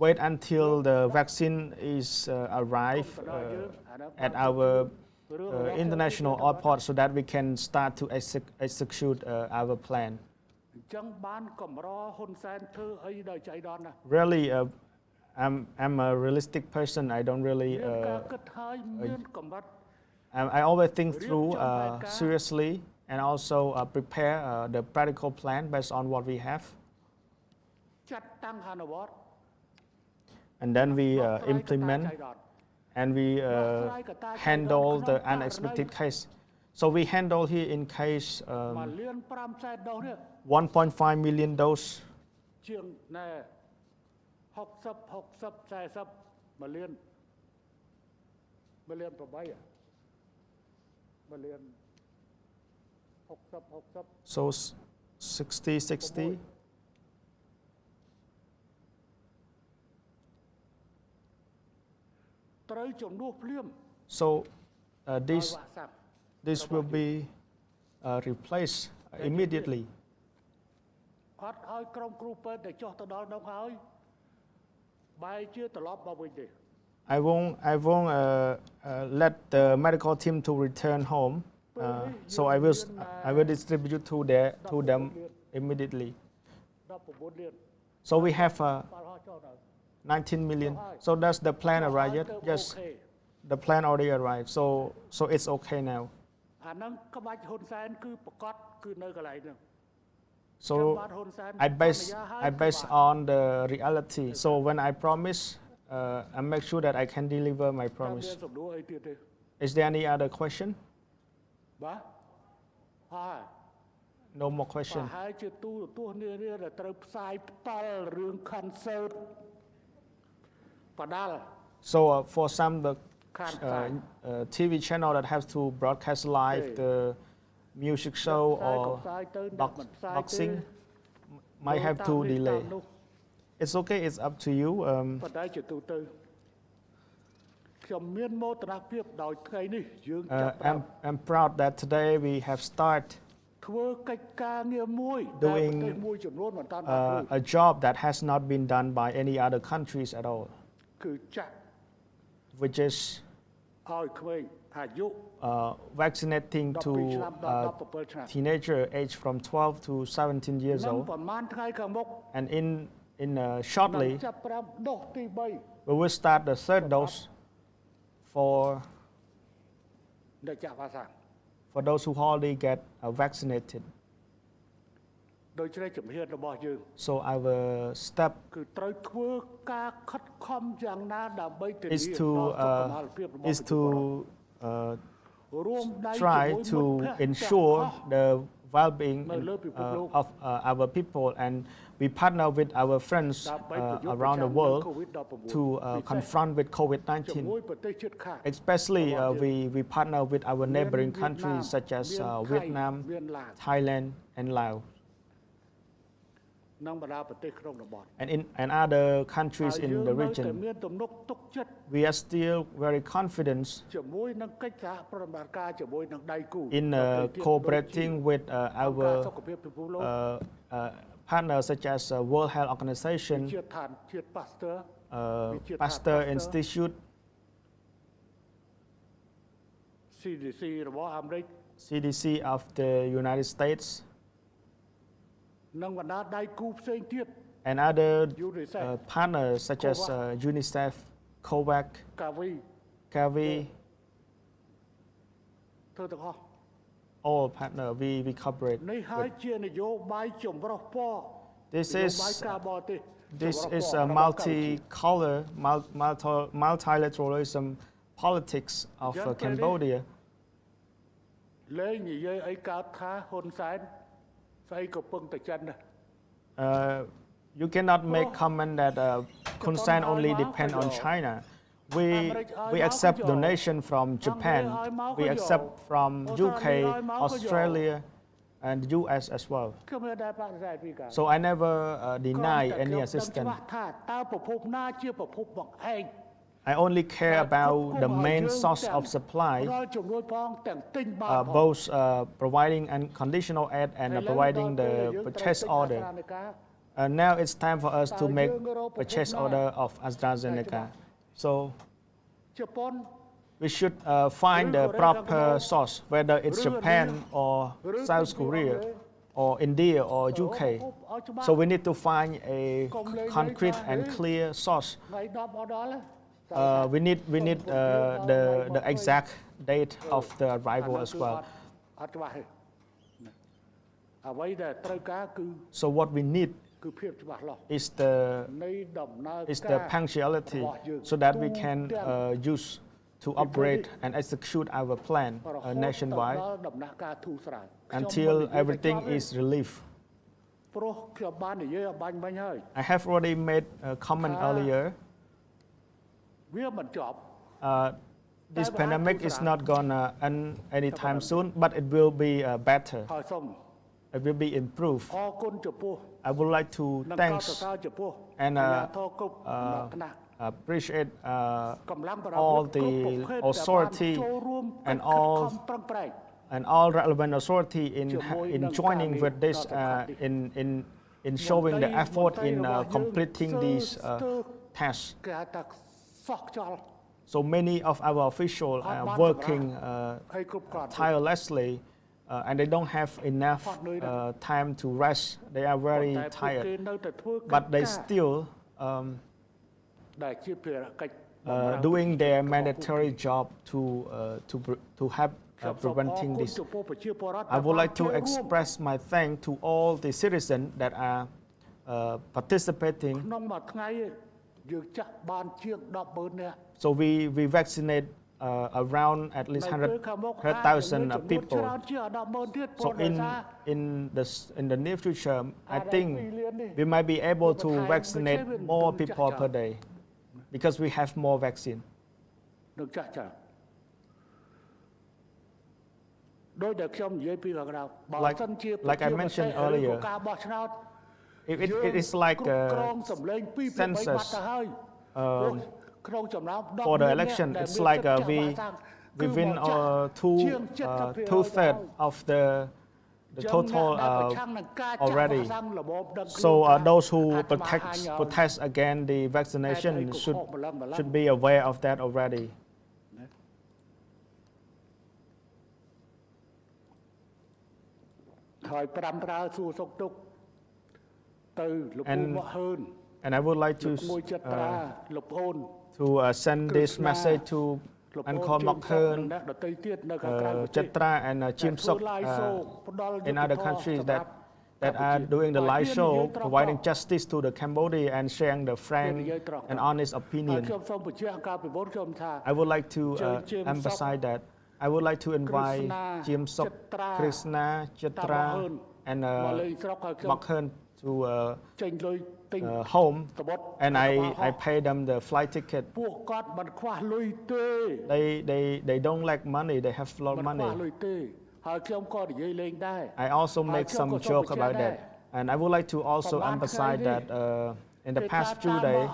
wait until the vaccine is arrive at our international airport so that we can start to execute our plan. អញ្ចឹងបានកម្រហ៊ុនសែនធ្វើអីដោយចៃដន្យណាស់ Really, I'm a realistic person. I don't really. មានការគិតហើយមានកម្រិត I always think through seriously and also prepare the practical plan based on what we have. ចាត់តាំងអនុវត្ត And then we implement and we handle the unexpected case. So we handle here in case 1លាន5សែនដុល្លារនេះ 1.5 million dose. ជាងណែ60 40 1លាន8 1លាន60 So 60. ត្រូវជំនួសភ្លាម So ដោយ this វ៉ាក់សាំង this will be replaced immediately. អត់ឲ្យក្រុមគ្រូពេទ្យដែលចុះទៅដល់នោះហើយបែរជាត្រឡប់មកវិញទេ I won't let the medical team to return home. So I will distribute to them immediately. 19លាន So we have បាល់ហោះចុះដល់ 19 million. So does the plan arrive yet? Yes, the plan already arrived. So it's okay now. អាហ្នឹងក្បាច់ហ៊ុនសែនគឺប្រកាសគឺនៅកន្លែងហ្នឹង So I base on the reality. So when I promise, I make sure that I can deliver my មាន promise. សំណួរអីទៀតទេ Is there any other question? បាទហើយ No more ប្រ question. ហែលជាទូរទស្សន៍នានាដែលត្រូវផ្សាយផ្ទាល់រឿង concert បដាល់ So for some the ខានផ្សាយ TV channel that has to broadcast live the music show ផ្សាយក៏ or ផ្សាយទៅអ្នកមិនផ្សាយទេ boxing might have to តាមនេះ delay. តាមនោះ It's okay. It's up to you. ប៉ុន្តែជាទូទៅខ្ញុំមានមោទនភាពដោយថ្ងៃនេះយើងចាប់ផ្ដើម I'm proud that today we have started ធ្វើកិច្ចការងារមួយ Doing ដែលប្រទេសមួយចំនួនមិនតាន់បានធ្វើ a job that has not been done by any other countries at all, គឺចាក់ which is ឲ្យក្មេងអាយុ vaccinating 12 to ឆ្នាំដល់17ឆ្នាំ teenager age from 12 to 17 years នឹង old. ប្រហែលថ្ងៃខាងមុខ And in នឹង shortly, ចាប់ផ្ដើមដូសទី3 we will start the third dose for ដែលចាក់វ៉ាក់សាំង those who already get vaccinated. ដូច្នេះជំហានរបស់យើង So our step គឺត្រូវធ្វើការខិតខំយ៉ាងណាដើម្បីធានា is ដល់ to សុខភាពរបស់ is to រួមដៃ try ជាមួយ to មិត្តភក្តិទាំងអ ensure ស់ the well-being of our people, and we partner with our friends around the world to confront with COVID-19. ជាមួយប្រទេសជិតខាង Especially, we partner with our neighboring countries such as Vietnam, Thailand, and Laos, និងបណ្ដាប្រទេសក្នុងតំបន់ and other countries ហើយ in យើង the នៅតែ region. មានទំនុកទុកចិត្ត We are still very confident ជាមួយនឹងកិច្ចសហប្រតិបត្តិការជាមួយនឹងដៃគូ in cooperating with អង្គការ our សុខភាពពិភពលោក partners such as World Health Organization, ជាតិឋានជាតិ Pasteur Pasteur Institute, CDC របស់អាមេរិក CDC of the United States, និងបណ្ដាដៃគូផ្សេងទៀត and other UNICEF, partners such as UNICEF, COVAX, កាវី Gavi, ធ្វើទាំងអស់ all partner we cooperate នេះហើយ with. ជានយោបាយចម្រុះពណ៌ This នយោ is បាយការបរទេស this ចម្រុះ is ព a ណ៌របស់កម្ពុជា multicolor, multilateralism politics of Cambodia. លែងនិយាយអីកើតថាហ៊ុនសែនស្អីក៏ពឹងតែចិនដែរ You cannot make comment that concern only depend on China. We accept donation from Japan. We accept from UK, Australia, and US as well. គឺមានតែបដិសេធពីការ So I never deny any ច្បាស់ assistance. ថាតើប្រភពណាជាប្រភពបង្អែក I only care about the main source of supply, ផ្ដល់ជំនួយផងទាំងទិញបានផង both providing unconditional aid and providing the purchase order. Now it's time for us to make purchase order of AstraZeneca. So ជប៉ុន we should find the proper source, whether it's Japan or South Korea or India or UK. So we need to find a concrete and clear source. ថ្ងៃ10អត់ដល់ We need the exact date of the arrival as well. អត់ច្បាស់ទេអ្វីដែលត្រូវការគឺ So what we need គឺភាពច្បាស់លាស់ is the នៃដំណើរ is កា the រ punctuality so that we can use to operate and execute our plan រហូត nationwide ដល់ដំណាក់កាលធូរស្រាល until everything is relief. ព្រោះខ្ញុំបាននិយាយឲ្យបាញ់មិញហើយ I have already made a comment earlier. វាមិនចប់ This pandemic is not gonna end anytime soon, but it will be better. ហើយសូម It will be improved. អរគុណចំពោះ I would like to និង thank កោតសរសើរចំពោះ and អាជ្ញាធរគ្រប់ថ្នាក់ appreciate កម្លាំងប្រដាប់ all អាវុធគ្រប់ប្រភេទ the ដែលបាន authority ចូលរួម and ខិតខំ all ប្រឹងប្រែង and all relevant authority in joining with this in showing the effort in completing these tasks. គេហៅថាសោះខ្យល់ So many of our officials are working ហើយគ្រប់គ្រាន់ tirelessly and they don't have enough time to rest. They are very តែពួកគេ tired, នៅតែធ្វើកិច្ច but they ការ still ដែលជាភារកិច្ច doing their mandatory job to help preventing this. I would like to express my thanks to all the citizens that are participating. ក្នុងមួយថ្ងៃយើងចាក់បានជាង 10,000 នាក់ So we vaccinate around at least 100,000 people. So in the near future, I think we might be able to vaccinate more people per day because we have more vaccine. នឹងចាក់ចាដោយដែលខ្ញុំនិយាយពីខាងក្រៅបើសិនជា like I mentioned earlier, ការបោះឆ្នោត it is like ក្រងសម្លេង2 3 census បាត់ទៅហើយក្នុងចំណោម for the election. It's like we win two-thirds of the total already. So those who protest against the vaccination should be aware of that already. ហើយប្រាំប្រើសួរសុខទុក្ខទៅលោកពូមកហឺន And I would like to send this message to Uncle Mokhern, Chatra and Chim Sok in other countries that are doing the live show, providing justice to the Cambodia and sharing the frank and honest opinion. I would like to emphasize that I would like to invite Krishna, Jim Sok, Chitra, Krishna, Chitra, Tamahun, and Malay Srok, Bok Hun to ចេញលុយទិញ home, តបុត and ទៅ I pay them the flight ticket. ពួកគាត់មិនខ្វះលុយទេ They don't lack money. They have a lot of មិនខ្វះ money. លុយទេហើយខ្ញុំក៏និយាយលេងដែរ I also make some joke about that, and I would like to also emphasize that in the past few days,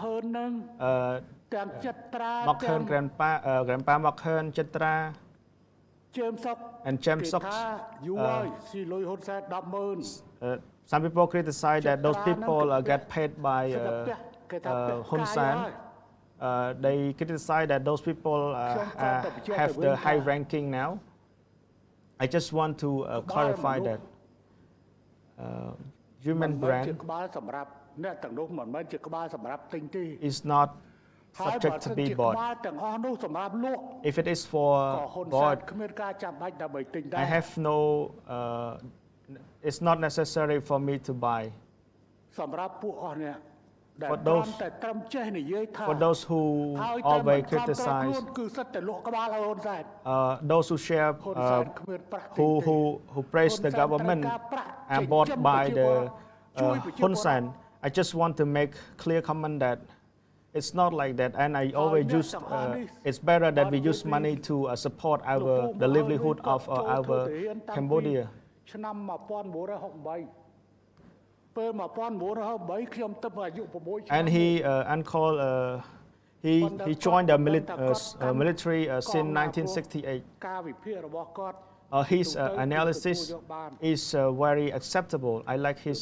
ទាំងចិត្តត្រា Bok Hun, Grandpa Bok Hun, Chitra, ជើមសុក and James គេ Sok. ថាយូរហើយស៊ីលុយហ៊ុនសែន 100000 Some people criticize that those people get paid by Hun Sen. They criticize that those people have the high ranking now. I just want to clarify that human ជា brand ក្បាលសម្រាប់អ្នកទាំងនោះមិនមែនជាក្បាលសម្រាប់ទិញទេ is not ហើយបើ subject to សិន be ជាក្ bought. បាលទាំងអស់នោះសម្រាប់លក់ If it is ក៏ for ហ៊ុនសែន bought, គ្មានការចាំបាច់ដើម្បីទិញដែរ I have no. It's not necessary for me to buy. សម្រាប់ពួកអស់អ្នកដែល For ត្រឹម those- តែត្រឹមចេះនិយាយថា For those who ហើយតែមិន always ខំប្រឹងខ្លួន criticize, គឺសិតតែលក់ក្បាលឲ្យហ៊ុនសែន those who share, ហ៊ុនសែនគ្មានប្រាក់ទិញទេ who praise the government and bought by the Hun Sen, I just want to make clear comment that it's not like that, and I always use. It's better that we use money to support the livelihood of our Cambodia. ឆ្នាំ1968ពេល1968ខ្ញុំទៅអាយុ6ឆ្នាំ And he uncalled. He joined the military since 1968. ការវិភាគរបស់គាត់ His analysis is very acceptable. I like his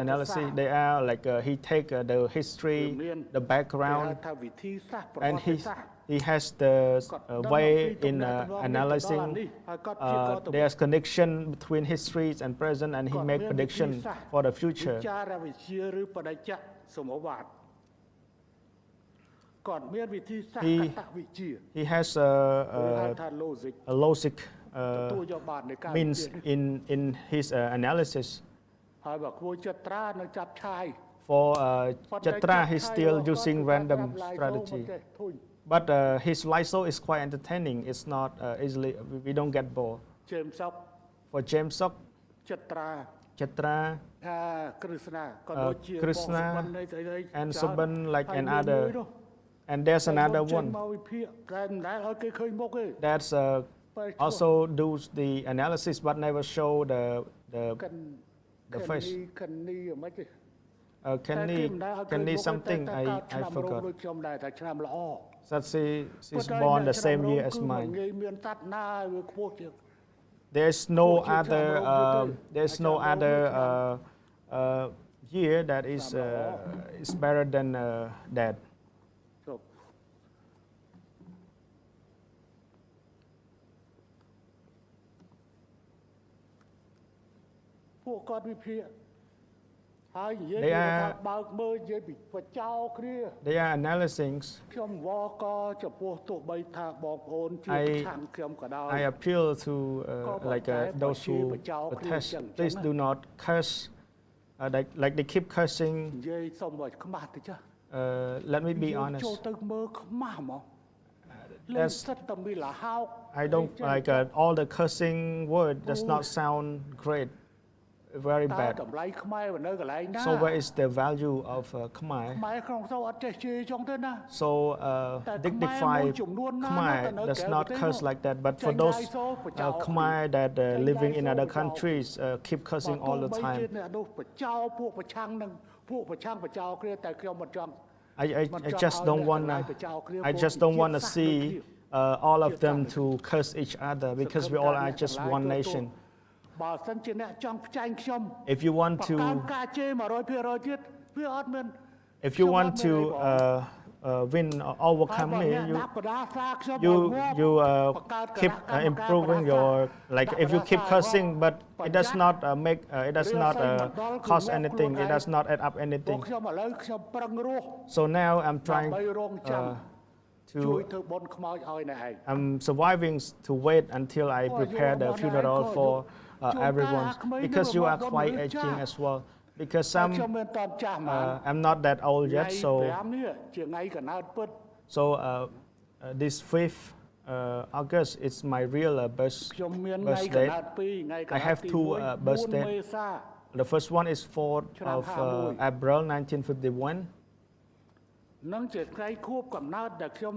analysis. They are like he take the history, the គេ background, ហៅថាវិធីសាស្ត្រប្រវ and ត្តិសាស្ត្រ he has the way in analyzing. There's connection between histories and present, and he make prediction for the វិ future. ចារវិទ្យាឬបដិច្ចសមវត្តគាត់មានវិធីសាស្ត្រកតវិទ្យា He has ឬហៅថា logic a logic ទទួលយកបាននៃការ means in his analysis. ហើយបើគួរចិត្តត្រានឹងចាប់ឆាយ For Chatra, he's still using random strategy. But his live show is quite entertaining. It's not easily, we don't get bored. ជើមសុក For James Sok, ចិត្តត្រា Chatra, ថាគ្រឹស្ណាក៏ដូចជា Krishna បងសុបិនអីស្អី and ច្រើន Subban like ហើយមានមួយ another. នោះ And there's another ចេញ one មកវិភាគតែមិនដែលឲ្យគេឃើញមុខទេ that's also do the analysis but never show the កិន face. កិននីមិនទេ Can need something I forgot. ដូចខ្ញុំដែរតែឆ្នាំល្អ That she's born the same year as mine. ងាយមានតាត់ណាវាខ្ពស់ជាង There's no other year that is better than that. ពួកគាត់វិភាគហើយនិយាយថាបើកមើលនិយាយពីបចោគ្នា They are analyzing. ខ្ញុំវកចំពោះទោះបីថាបងប្អូនជួយប្រឆាំងខ្ញុំក៏ដោយ I appeal to those who protest. Please do not curse. Like they keep cursing. និយាយសុំឲ្យខ្មាស់តិចចា Let me be ចូល honest. ទៅមើលខ្មាស់ហ្មងលេង That's សិតតែមានលហោក I don't like all the cursing word does not sound great. Very តែ bad. តម្លៃខ្មែរនៅកន្លែងណា So where is the value of Khmer? ខ្មែរក្នុងសោអត់ចេះជេរចង់ទេណា So dignified Khmer does not curse like that. But for those Khmer that living in other countries keep cursing all the time. នោះបចោពួកប្រឆាំងនឹងពួកប្រឆាំងបចោគ្នាតែខ្ញុំមិនចង់ I just don't want to see all of them to curse each other because we all are just one nation. បើសិនជាអ្នកចង់ផ្ចាញ់ខ្ញុំ If you want បង្ to កើនការជេរ 100% ទៀតវាអត់មាន if you want to win or overcome me, you keep improving your like if you keep cursing, but it does not cause anything. It does not add up anything. ខ្ញុំឥឡូវខ្ញុំប្រឹងរស់ So now I'm trying ដើម្បីរងចាំជួយ to ធ្វើបុណ្យខ្មោចឲ្យអ្នកឯង I'm surviving to wait until I prepare the funeral for everyone because you are quite aging as well. Because some ខ្ញុំមិនតាន់ចាស់មក I'm not that old yet, so 5នេះជាថ្ងៃកណើតពិត so this fifth August is my real ខ្ញុំមាន birth ថ្ងៃក date. ណាត់2ថ្ងៃក I ណា have ត់ទី two 1 birth 4 date. មេសា The first one is 4th of April 1951. នឹងជាថ្ងៃខួបកំណើតដែលខ្ញុំ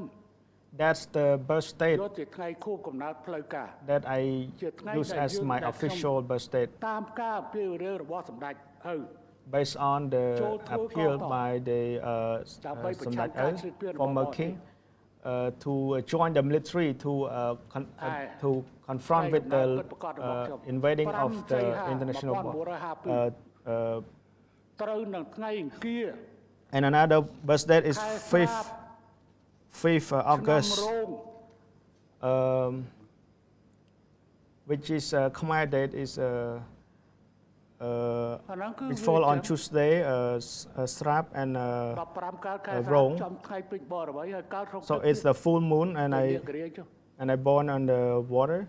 That's the birth date យកជាថ្ងៃខួបកំណើតផ្លូវការ that I ជាថ្ងៃ use ដែល as យើង my ដែលខ្ញុំ official birth date តាមការអំពាវនាវរបស់សម្ដេចឪ based on theចូលធ្វើ appeal កត by the ដើម្បីប្រឆាំង Samdech ការ Earl, ឈ្លានពានរបស់ former បរទេស king, to join the military to confront with the invading of the internationalត្រូវនឹងថ្ងៃអង្គារ and another birth date is 5th ឆ្នាំ August, រោង which is Khmer date is អាហ្នឹងគឺ it fall on Tuesday, Srap and 15កើតខែ រោង ចំថ្ងៃពេជ្របរអ្វីហើយកើតរោង so it's the full moon and I born on the water.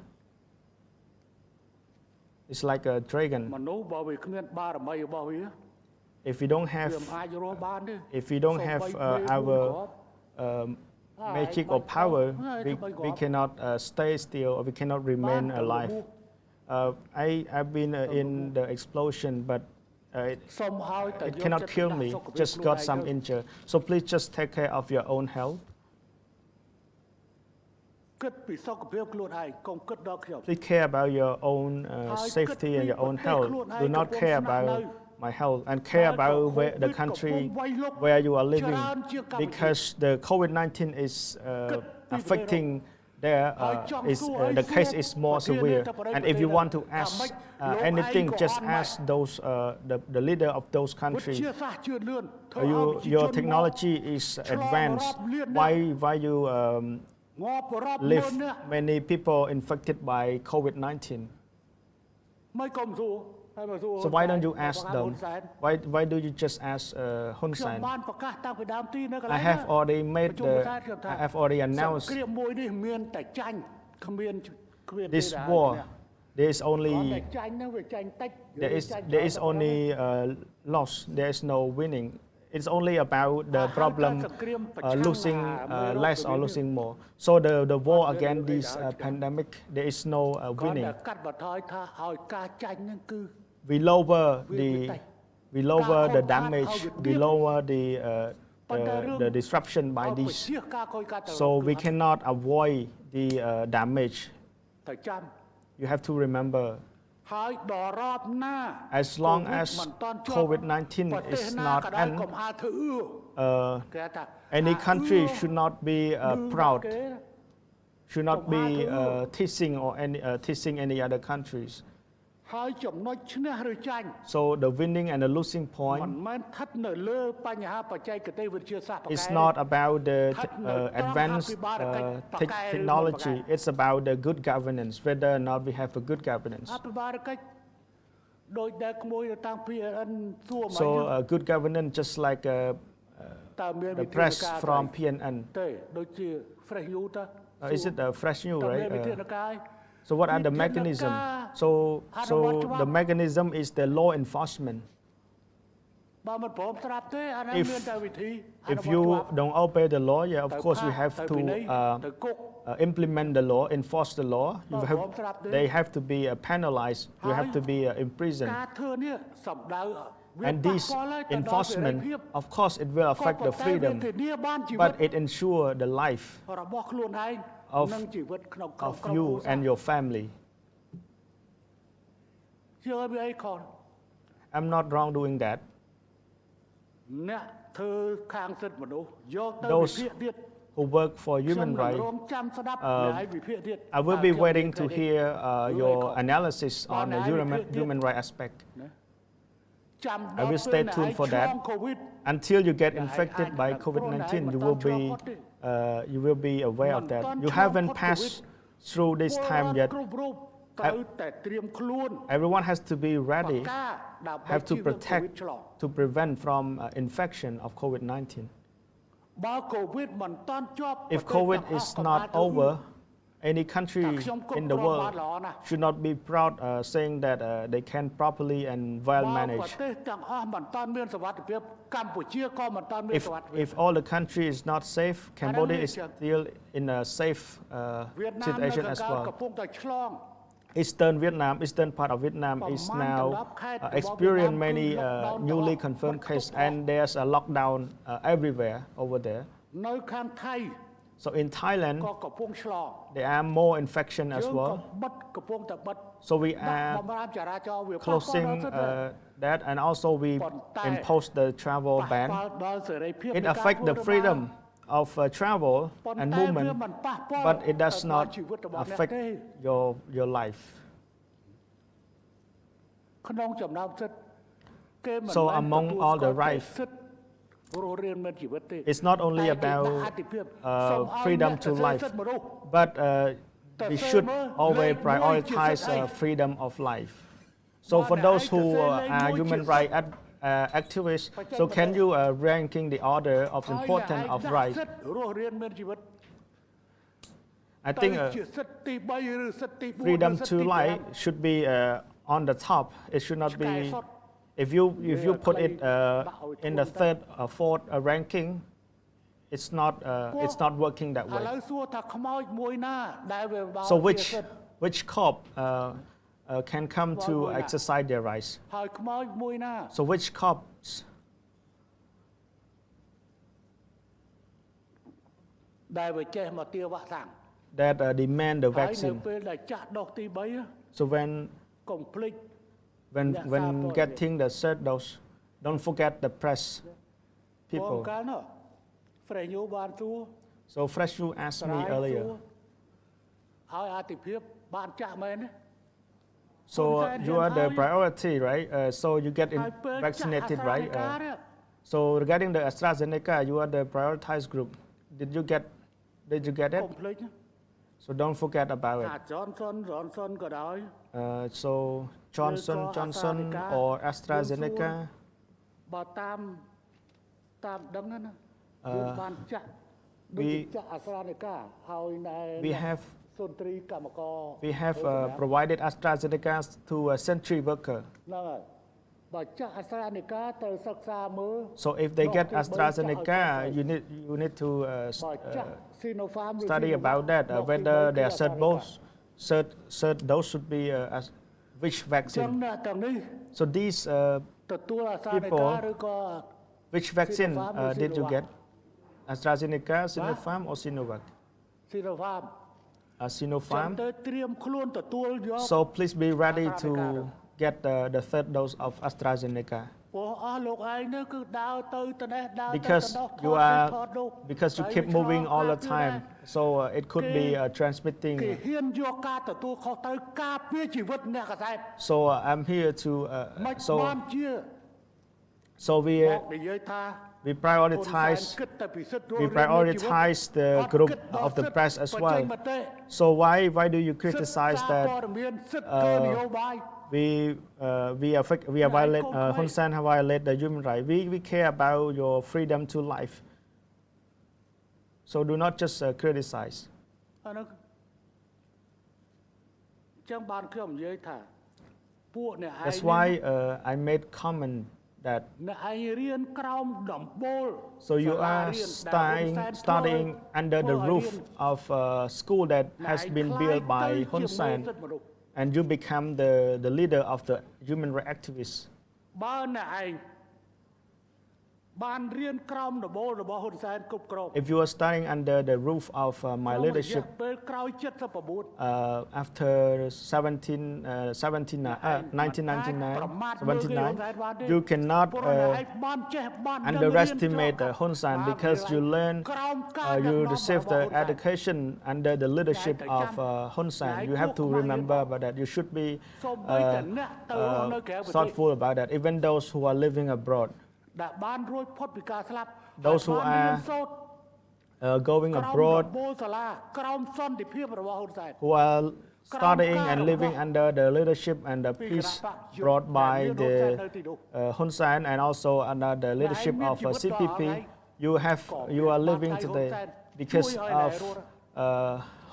It's like a dragon. មនុស្សបើវាគ្មានបារមីរបស់វា If we don't វា have មិនអាចរស់បានទេ if we don't have our magic or power, we cannot stay still or we cannot remain alive. I've been in the explosion, but it សុំហើយតែ it cannot kill me. Just got some injury. So please just take care of your own health. គិតពីសុខភាពខ្លួនឯងកុំគិតដល់ខ្ញុំ Please care about your own safety and your own health. Do not care about my health and care about the country where you are living, because the COVID-19 is affecting there. The case is more severe, and if you want to ask anything, just ask those the leader of those វិទ្ countries. យាសាស្ត្រជឿនលឿនធ្វើឲ្យប្រជាជន Your technology is advanced. Why you ងាប់រាប់ live ម៉ឺននាក់ many people infected by COVID-19? មិនកុំសួរហើយមកសួរ So why don't you ask ហ៊ុ them? នសែន Why do you just ask Hun ខ្ញុំ Sen? បានប្រកាសតាំងពីដើមទីនៅកន្លែ I ង have already made ប្រជុំប្រសាទខ្ញុំថា I have already សង្ announced គ្រាមមួយនេះមានតែចាញ់គ្មានទេ this ដែល war. អ្នក There is គ្រាន់តែ only ចាញ់ហ្នឹងវាចាញ់តិច there is only loss. There is no winning. It's only about the problem losing less or losing more. So the war against this pandemic, there is no គ្រាន់ winning. តែកាត់បន្ថយថាឲ្យការចាញ់ហ្នឹងគឺ We lower the damage. We lower the disruption by ឲ្យ this. បញ្ជាការខូចខាតទៅ So we cannot avoid the damage. តែចាំ You have to remember, ហើយដល់រាប់ណា as long as មិនទាន់ជាប់ COVID-19 ប្រទេស is ណា not ក៏ដោយ end, កុំហាធ្វើគេថា any country អឺ should not be proud, គេ should not be teasing or teasing any other countries. ហើយចំណុចឈ្នះឬចាញ់ So the winning and the losing មិន point មែនស្ថិតនៅលើបញ្ហាបច្ចេកទេសវិទ្យាសាស្ត្រ is not about the advanced technology. It's about the good governance, whether or not we have a good governance. អភិបាលកិច្ចដោយដែលក្មួយនៅតាម PNN សួរមក So good governance, just like តើមាន the វិធាន press ការ from PNN. ទេដូចជា fresh you តើ Is it fresh news, តើមានវិធា right? នការ So what are the mechanism? So the mechanism is the law enforcement. បើមិនព្រមស្រាប់ទេអាហ្នឹង If មានតែវិធី if you don't obey the law, yeah, of course we have ទៅ to ពីនេះទៅគុក implement the law, enforce the law. They have to be penalized. You have to be imprisoned. ការធ្វើនេះសំដៅវា And ប៉ះ this ពាល់ហើយទៅដល់សេរី enforcement, ភាព of course, it will ក៏ affect ប៉ុ the ន្តែវា freedom, ធានាបានជីវិត but it ensure the life របស់ខ្លួនឯង of និងជីវិតក្នុងក្រុម of គ្រួ you សារ and your family. ជឿវាអីខុស I'm not wrong doing that. អ្នកធ្វើខាងសិទ្ធិមនុស្សយកទៅវិ Those ភាគទៀត who work for ខ្ញុំ human នឹង rights, រងចាំស្ដាប់ហើយវិភាគទៀត I will be ខ្ញុំ waiting to និយាយ hear your analysis on the Còn human right aspect. ចាំ I ដល់ will ពេល stay ដែល tuned ឯង for ឆ្ល that. ង COVID Until you get Yeah, infected I- by I- COVID-19, I- you I- will be aware of that. You haven't passed through this time yet. គ្រប់រូបត្រូវតែត្រៀមខ្លួន Everyone has to be ប ready, កការដើម្បី have ជៀ to សវាង protect, COVID ឆ្លង to prevent from infection of COVID-19. បើ COVID មិនតាន់ជាប់ If ប្រទេស COVID ទាំងអស់ is កុំ not អាចធ្វើ over any country in the world should not be proud saying that they can properly and well ប្រ manage. ទេសទាំងអស់មិនតាន់មានសុវត្ថិភាពកម្ពុជាក៏មិនតាន់មានសុវត្ថិភាព If all the country is not safe, Cambodia is still in a safe វៀតណាមនៅ situation ខាង as កើត well. កំពុងតែឆ្លង Eastern part of Vietnam is now experiencing many newly confirmed cases, and there's a lockdown everywhere over there. នៅខាងថៃ So in Thailand, ក៏កំពុងឆ្លង there are more infection យើ as ងក៏ well. បិទកំពុងតែបិទ So we ដាក់ are បំរាមចរាចរណ៍វាប៉ះពាល់ closing ដល់សិទ្ធិ that, and also we impose the travel ប៉ះ ban. ពាល់ដល់សេរីភាព It នៃការ affects ធ្វើ the ដំណើរ freedom of travel ប៉ុន្ and តែវា movement, មិនប៉ះពាល់ but it does ទៅដល់ not ជីវិតរបស់អ្នក affect ទេ your life. ក្នុងចំណោមសិទ្ធិគេមិន So មែន among ទទួល all the ស្គាល់តែ rights, សិទ្ធិរស់រានមានជីវិតទេ it's not only តែគេដាក់ about អត្ថិភាពសូមឲ្យ freedom អ្នក to ទៅសេ life, សិទ្ធិមនុស្ស but we should Tafema, always like prioritize Moy Chusai. freedom of life. So for those who are human rights activists, so can you ranking the order of ហើយ importance អ្នកឯង of ដាក់ rights? សិទ្ធិរស់រានមានជីវិត I ទៅ think ជាសិទ្ធិទី3ឬសិទ្ធិទី4 freedom ឬសិទ្ធិ to ទី life should be on the top. It should not be. ឆ្កែសុទ្ធ If you put it in the third or fourth ranking, it's not working that ឥ way. ឡូវសួរថាខ្មោចមួយណាដែលវាបោក So ជាសិទ្ធិ which cop can come to exercise their rights? ហើយខ្មោចមួយណា So which cops ដែលវាចេះមកទារវ៉ាក់សាំង that demand the ហើយនៅ vaccine? ពេលដែលចាស់ដុសទី3 So when កុំភ្លេច when getting the third dose, don't forget the press បង people. កាលនោះ Fresh New បានសួរ So Fresh, you asked me ស្រាយសួរ earlier. ហើយអតិភិបបានចាស់មែនទេ So you are the priority, right? So you get ហើយពេលចាស់ vaccinated, right? អាស្រ័យនៃការ So regarding the AstraZeneca, you are the prioritized group. Did you get កុ it? ំភ្លេច So don't forget about ថា it. Johnson ក៏ដោយ So Johnson or AstraZeneca. បើតាមដឹងណាយើងបានចាស់ we ចាស់អាស្រ័យនៃការហើយណែ we have សុន្ទ្រីកម្មករ we have provided AstraZeneca to a century worker. ហ្នឹងហើយបើចាស់អាស្រ័យនៃការត្រូវសិក្សាមើល So if they get AstraZeneca, you need to បើចាស់ Sinopharm ឬ study Sinovac about that, មកពី whether 3 their គឺ third អាស្រ័យនៃការ dose, third dose should be which ចឹង vaccine. អ្នកទាំងនេះ So these ទទួលអាស្រ័យនៃ people ការឬក៏ which vaccine Sinopharm or did you Sinovac? get? AstraZeneca, Sinopharm, or Sinovac? Sinopharm ចឹង Sinopharm. ទៅត្រៀមខ្លួនទទួលយក So please be ready to AstraZeneca. get the third dose of AstraZeneca ព្រោះអស់លោកឯងនេះគឺដើរទៅទៅនេះដើរទៅទៅ because នោះ you ថត are នោះ because you ហើយ keep វាឆ្លង moving all the ការពារ time. So it could be គេ transmitting. គេហ៊ានយកការទទួលខុសត្រូវការពារជីវិតអ្នកកសែត So I'm here to មិន so បានជា so មកនិយាយថា we ហ៊ុនសែន prioritize គិតតែពីសិទ្ធិរស់ we រានមានជីវិត prioritize the អត់ group គិតដល់ of the សិទ្ធិ press as បញ្ចេញ well. មតិ So why do you សិទ្ធិ criticize សារ that ព័ត៌មានសិទ្ធិគោលនយោបាយ we are violate Hun Sen have violate the human right. We care about your freedom to life. So do not just criticize. អានោះចឹងបានខ្ញុំនិយាយថាពួកអ្នកឯង That's why I made comment that អ្នកឯងរៀនក្រោមដំបូល so you សាលា are រៀនដែលហ៊ុនសែន studying ធ្វើ under the ធ្វើឲ្យ roof រៀន of a school that អ្នក has ឯង been ខ្លាយ built by ទៅ Hun ជាមេ Sen, សិទ្ធិមនុស្ស and you become the leader of the human rights activists. បើអ្នកឯងបានរៀនក្រោមដំបូលរបស់ហ៊ុនសែនគ្រប់គ្រង If you are studying under the roof of my ក្នុងរយៈ leadership ពេលក្រោយ79 after 1999, you cannot ពួកអ្នកឯងបានចេះបានដឹង underestimate រៀន Hun Sen because you learn ក្រោមការដឹក you នាំ receive របស់ the ហ៊ុនសែន education under the leadership of Hun Sen. You have to remember about that. You should be សូម្បីតែអ្នកទៅរស់នៅក្រៅប្រទេស thoughtful about that. Even those who are living abroad, ដែលបានរួចផុតពីការស្លាប់ Those who ហើយបានរៀន are សូត្រ going ក្រោម abroad, ដំបូលសាលាក្រោមសន្តិភាពរបស់ហ៊ុនសែន who are studying and living under the leadership and the peace brought by the Hun Sen, and also under the leadership of CPP, you are living today because of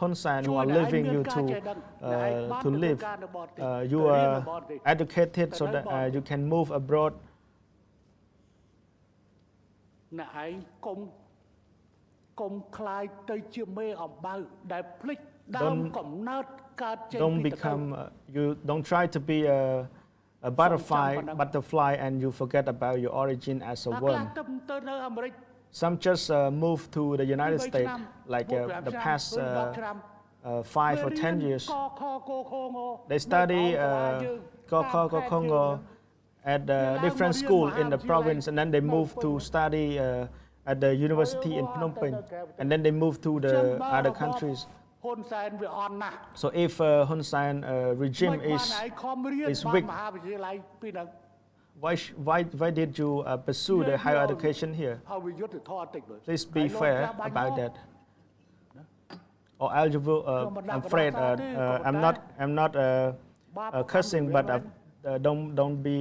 Hun Sen who are leaving you to live. You are educated so that you can move abroad. អ្នកឯងកុំคลายទៅជាមេអំបៅដែលភ្លេចដើមកំណើតកើតចេញ Don't ពីតកូន become you don't try to be a butterfly and you forget about your origin as a ខ្លះ worm. ទៅនៅអាមេរិក Some just move to the United States like the past 5 or 10 years. They study Go at different school in the province, and then they move to study at the university in Phnom Penh, and then they move to the other countries. ហ៊ុនសែនវាអន់ណាស់ So if Hun Sen regime មិនបានឯងខំរៀន is បាន weak, មហាវិទ្យាល័យពីហ្នឹង why did you pursue the higher education here? ហើយវាយុទ្ធធម៌តិចមើល Please be fair about that. Or else you will, I'm afraid I'm not cursing, but don't be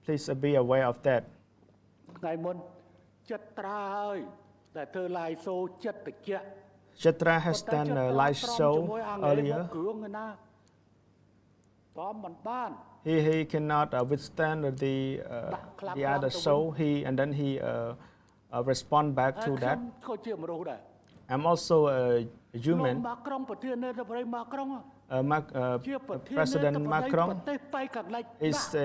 please be aware of that. ថ្ងៃមុនចិត្តត្រាហើយតែធ្វើឡាយសូចិត្តតិច Chitra has done a live show earlier. គ្រឿងឯណាតមិនបាន He cannot withstand the other show. And then he respond back to that. ក៏ជាមនុស្សដែរ I'm also a human. មកក្រុងប្រធានាធិបតីមកក្រុង President Macron is a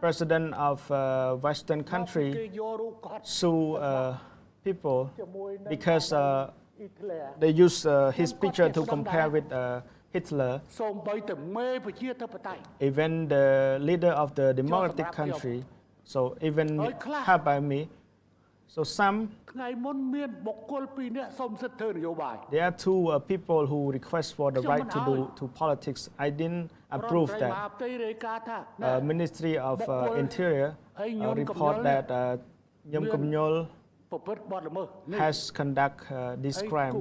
president of Western country sue people because they use his picture to compare with Hitler. Even the leader of the democratic country, so even help by me. So some, there are two people who request for the right to do to politics. I didn't approve that. Ministry of Interior report that Nyam Kum Nyol has conduct this crime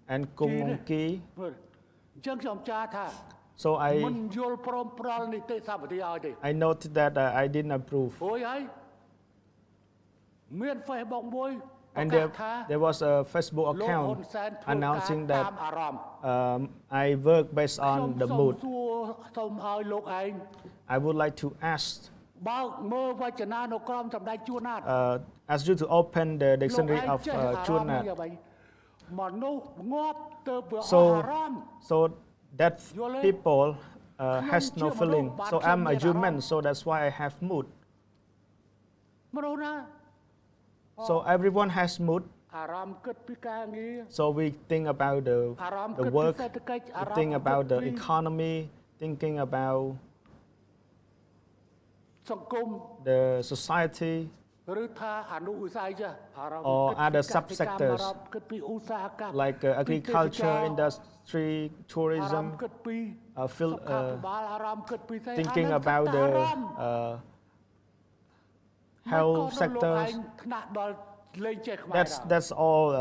and Kum Ngong Ki. So I noted that I didn't approve. And there was a Facebook account announcing that I work based on the mood. I would like to ask you to open the dictionary of Chunat. So that people has no feeling. So I'm a human, so that's why I have mood. So everyone has mood. So we think about the work, we think about the economy, thinking about the society or other subsectors like agriculture, industry, tourism, thinking about the health sectors. That's all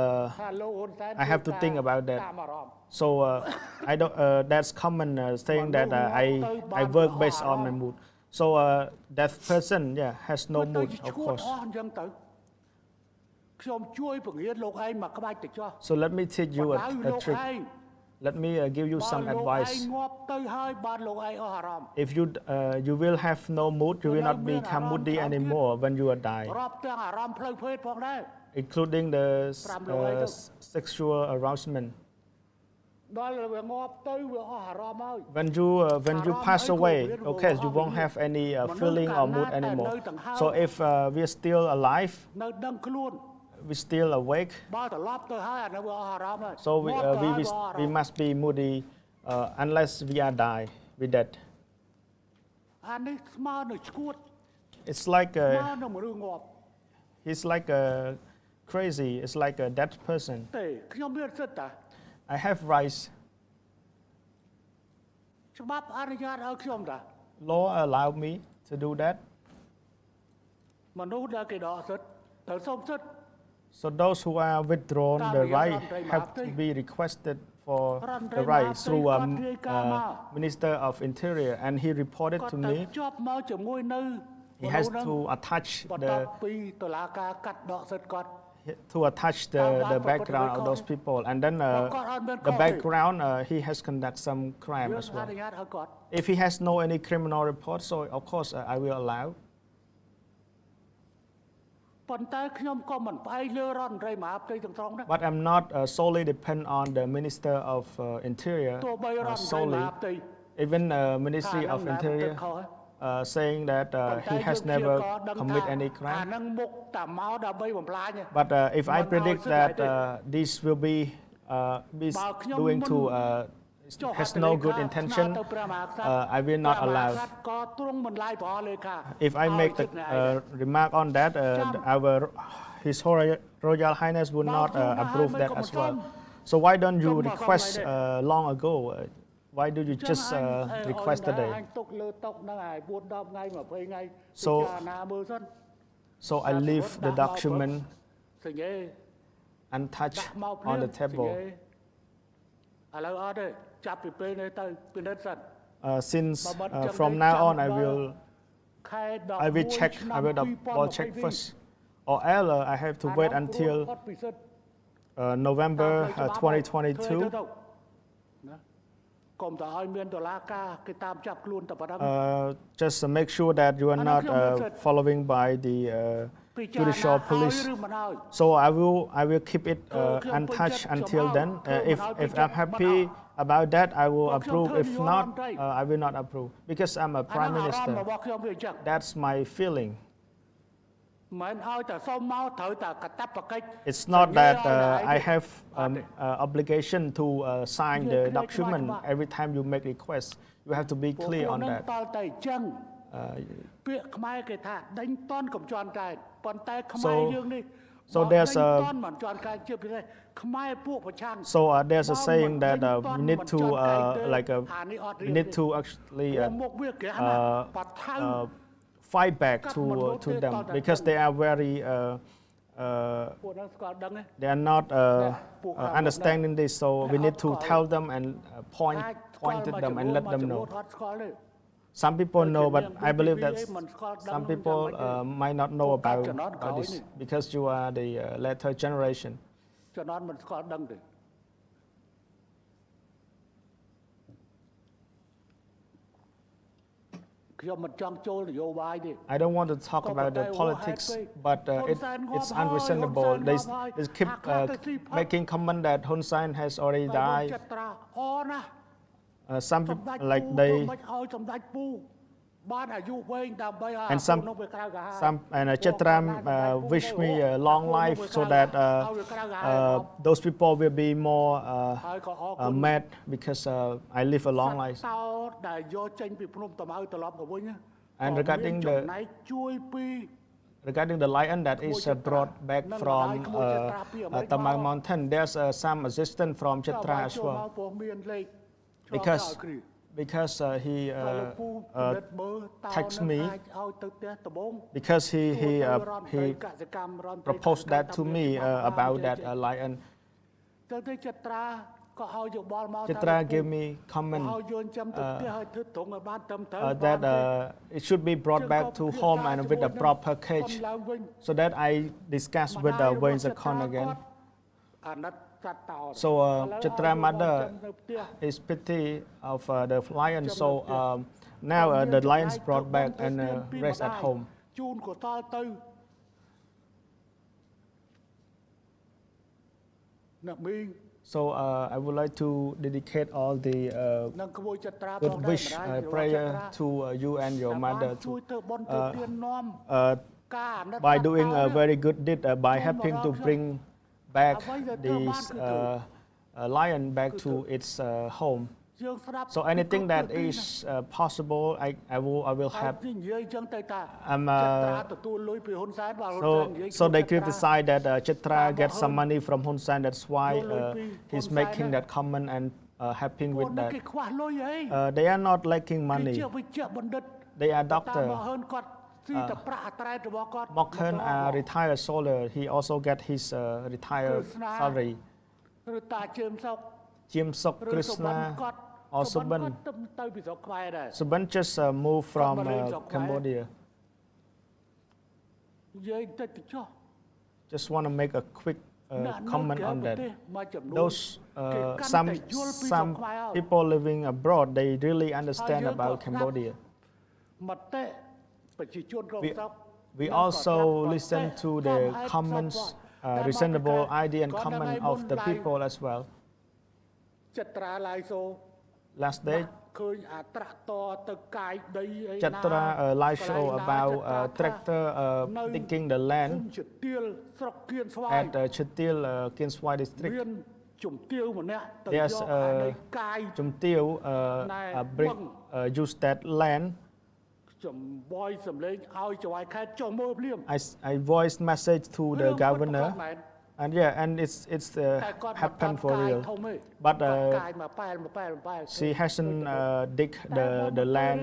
I have to think about that. So I don't. That's common saying that I work based on my mood. So that person, has no mood, of course. So let me teach you a trick. Let me give you some advice. If you will have no mood, you will not become moody anymore when you are die, including the sexual arousement. When you pass away, okay, you won't have any feeling or mood anymore. So if we are still alive, we still awake, so we must be moody unless we are die with that. It's like crazy. It's like a dead person. I have rights. Law allow me to do that. So those who are withdrawn the right have to be requested for the right through Minister of Interior, and he reported to me. He has to attach to attach the background of those people, and then the background he has conducted some crime យើង as អ well. នុញ្ញាតឲ្យគាត់ If he has no any criminal report, so of course I will allow. ប៉ុន្តែខ្ញុំក៏មិនផ្អែកលើរដ្ឋមន្ត្រីមហាផ្ទៃទាំងស្រុងដែរ But I'm not solely depend on the Minister of Interior ទោះបីរដ្ឋមន្ត្រីម solely. ហាផ្ទៃ Even Ministry of Interior saying that he has never commit any អា crime. នឹងមុខតែមកដើម្បីបំផ្លាញ But if I predict that this will be doing to has no good intention, I will not allow. ក៏ទ្រង់មិនឡាយព្រះលេខា If I make the remark on that, His Royal Highness would not approve that as well. So why don't you request long ago? Why do you just request today? អញទុកលើតុហ្នឹងហើយ4 10ថ្ងៃ20ថ្ងៃ So ពិចារណាមើលសិន So I leave the document សញ្ញេ untouched ដាក់មក on the សញ្ញេ table. ឥឡូវអត់ទេចាប់ពីពេលនេះទៅពិនិត្យសិន Since from now on I will check, I will double check first, or else I have to wait until November 2022. កុំតែឲ្យមានតុលាការគេតាមចាប់ខ្លួនតែប៉ុណ្ណឹង Just make sure that you are not following by the judicial police. So I will keep it untouched until then. If I'm happy about that, I will approve. If not, I will not approve because I'm a prime minister. That's my feeling. មិនឲ្យតែសុំមកត្រូវតែកតាបកិច្ច It's not that I have obligation to sign the document every time you make requests. You have to be clear on that. តតែអញ្ចឹងពាក្យខ្មែរគេថាដេញតន់កំជន់កែប៉ុន្តែខ្មែរយើងនេះ So there's a តន់មិនជន់កែជាពិសេសខ្មែរពួកប្រឆាំង So there's a saying that we need to we need to actually fight back to them because they are very they are not understanding this. So we need to tell them and point at them and let them know. Some people know, but I believe that some people might not know about this because you are the later generation. ជំនាន់មិនស្គាល់ដឹងទេ I don't want to talk about the politics, but it's unreasonable. They keep making comment that Hun Sen has already died. Some people, like they, and some and Chetram wish me a long life so that those people will be more mad because I live a long life. And regarding the lion that is brought back from Tamang Mountain, there's some assistance from Chetra as well. Because he texted me because he proposed that to me about that lion. Chetra gave me comment that it should be brought back to home and with a proper cage, so that I discussed with the Wayne again. So Chetra's mother is pity of the lion. So now the lion's brought back and raised at home. So I would like to dedicate all the good wish, prayer to you and your mother by doing a very good deed by helping to bring back this lion back to its home. So anything that is possible, I will help. So they criticize that Chetra gets some money from Hun Sen. That's why he's making that comment and helping with that. They are not lacking money. They are doctors. Mokhen, a retired soldier, he also get his retired salary. Chim Sok Krishna or Suban just moved from Cambodia. just want to make a quick comment on that. មួយចំនួន Those some people living abroad, they really understand about Cambodia. មតិប្រជាជនក្នុងស្រុក We also listen to the comments, reasonable idea and comment of the people as well. ចិត្តត្រាឡាយសូ Last day, ឃើញអាត្រាក់តទៅកាយដីអី Chatra live show about tractor digging the land ជំទាលស្រុកគៀនស្វាយ at Chitil, Kien Swai district. មានជំទាវម្នាក់ទៅ There's យកអាដីកាយ Chumtil bring use that land. ចំបយសម្លេងឲ្យចៅហ្វាយខេត្តចុះមើលភ្លាម I voiced message to the governor, and yeah, and it's happened for real. But she hasn't dig the land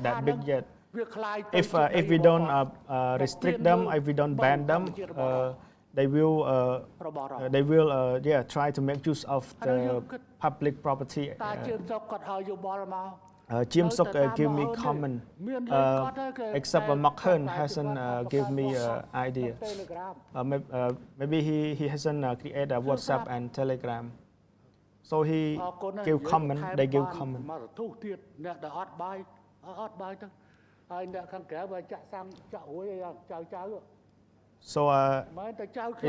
that big yet. If we don't restrict them, if we don't ban them, they will yeah, try to make use of the public property. តាជើងស្រុកគាត់ឲ្យយោបល់មក Jim Sok give me comment, except Mark Hun hasn't give me idea. Maybe he hasn't created a WhatsApp and Telegram. So he give comment, they give comment. មកទូទៀតអ្នកដែលអត់បាយទៅហើយអ្នកខាងក្រៅបើចាក់សាំងចាក់រួយអីចៅ So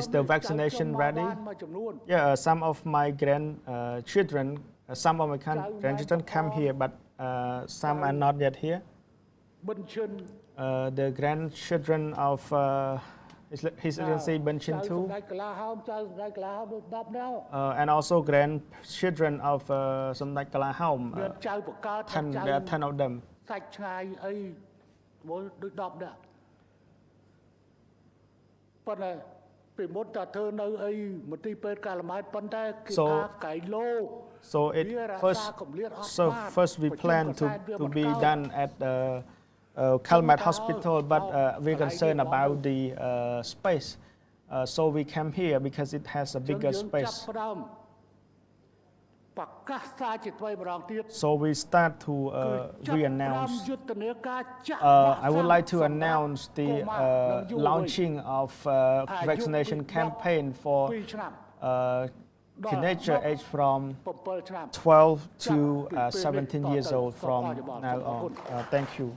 is the vaccination ready? Yeah, some of my grandchildren, some of my grandchildren come here, but some are not yet here. The grandchildren of His Excellency Bun Chin too, and also grandchildren of Samdech Kalahaom. 10 there are 10 of them. សាច់ឆ្ងាយអីមួយដូច10នាក់ប៉ុន្តែពីមុនតើធ្វើនៅអីមន្ទីរពេទ្យកាលម៉ែតប៉ុន្តែគេថាកៃឡូ So first we plan to be done at Kalmat Hospital, but we're concerned about the space. So we came here because it has a bigger space. So we start to re-announce. I would like to announce the launching of vaccination campaign for teenager age from 12 to 17 years old from now on. Thank you.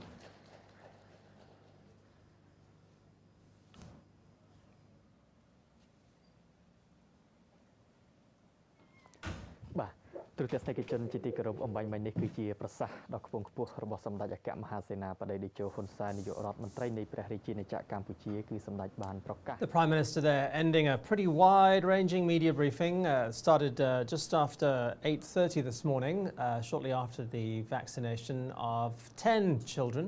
ទូរទស្សនិកជនជាទីគោរពអំបញ្ញមិញនេះគឺជាប្រសាសន៍ដ៏ខ្ពង់ខ្ពស់របស់សម្ដេចអគ្គមហាសេនាបតីតេជោហ៊ុនសែននាយករដ្ឋមន្ត្រីនៃព្រះរាជាណាចក្រកម្ពុជាគឺសម្ដេចបានប្រកាស The Prime Minister there ending a pretty wide-ranging media briefing started just after 8:30 this morning, shortly after the vaccination of 10 children,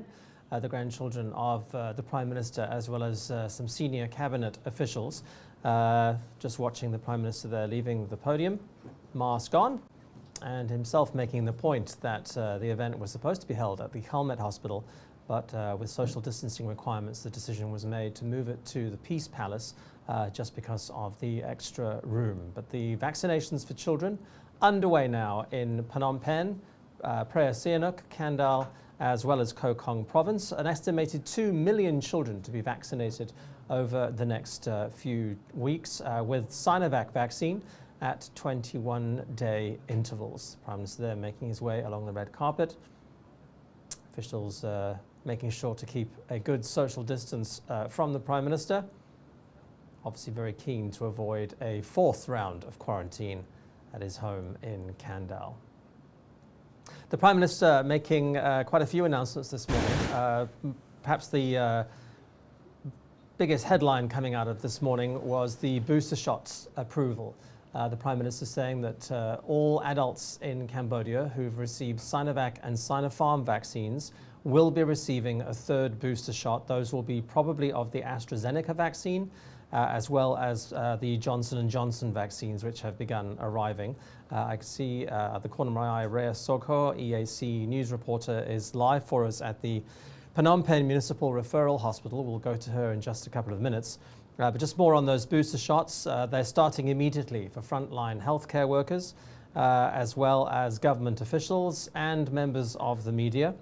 the grandchildren of the Prime Minister as well as some senior cabinet officials. Just watching the Prime Minister there leaving the podium, mask on, and himself making the point that the event was supposed to be held at the Kalmat Hospital, but with social distancing requirements, the decision was made to move it to the Peace Palace just because of the extra room. But the vaccinations for children underway now in Phnom Penh, Preah Sihanouk, Kandal, as well as Koh Kong Province. An estimated 2 million children to be vaccinated over the next few weeks with Sinovac vaccine at 21-day intervals. Prime Minister there making his way along the red carpet. Officials making sure to keep a good social distance from the Prime Minister. Obviously very keen to avoid a 4th round of quarantine at his home in Kandal. The Prime Minister making quite a few announcements this morning. Perhaps the biggest headline coming out of this morning was the booster shots approval. The Prime Minister saying that all adults in Cambodia who've received Sinovac and Sinopharm vaccines will be receiving a 3rd booster shot. Those will be probably of the AstraZeneca vaccine as well as the Johnson & Johnson vaccines, which have begun arriving. I can see at the corner of my eye, Rhea Sokho, EAC news reporter, is live for us at the Phnom Penh Municipal Referral Hospital. We'll go to her in just a couple of minutes. But just more on those booster shots. They're starting immediately for frontline healthcare workers, as well as government officials and members of the media.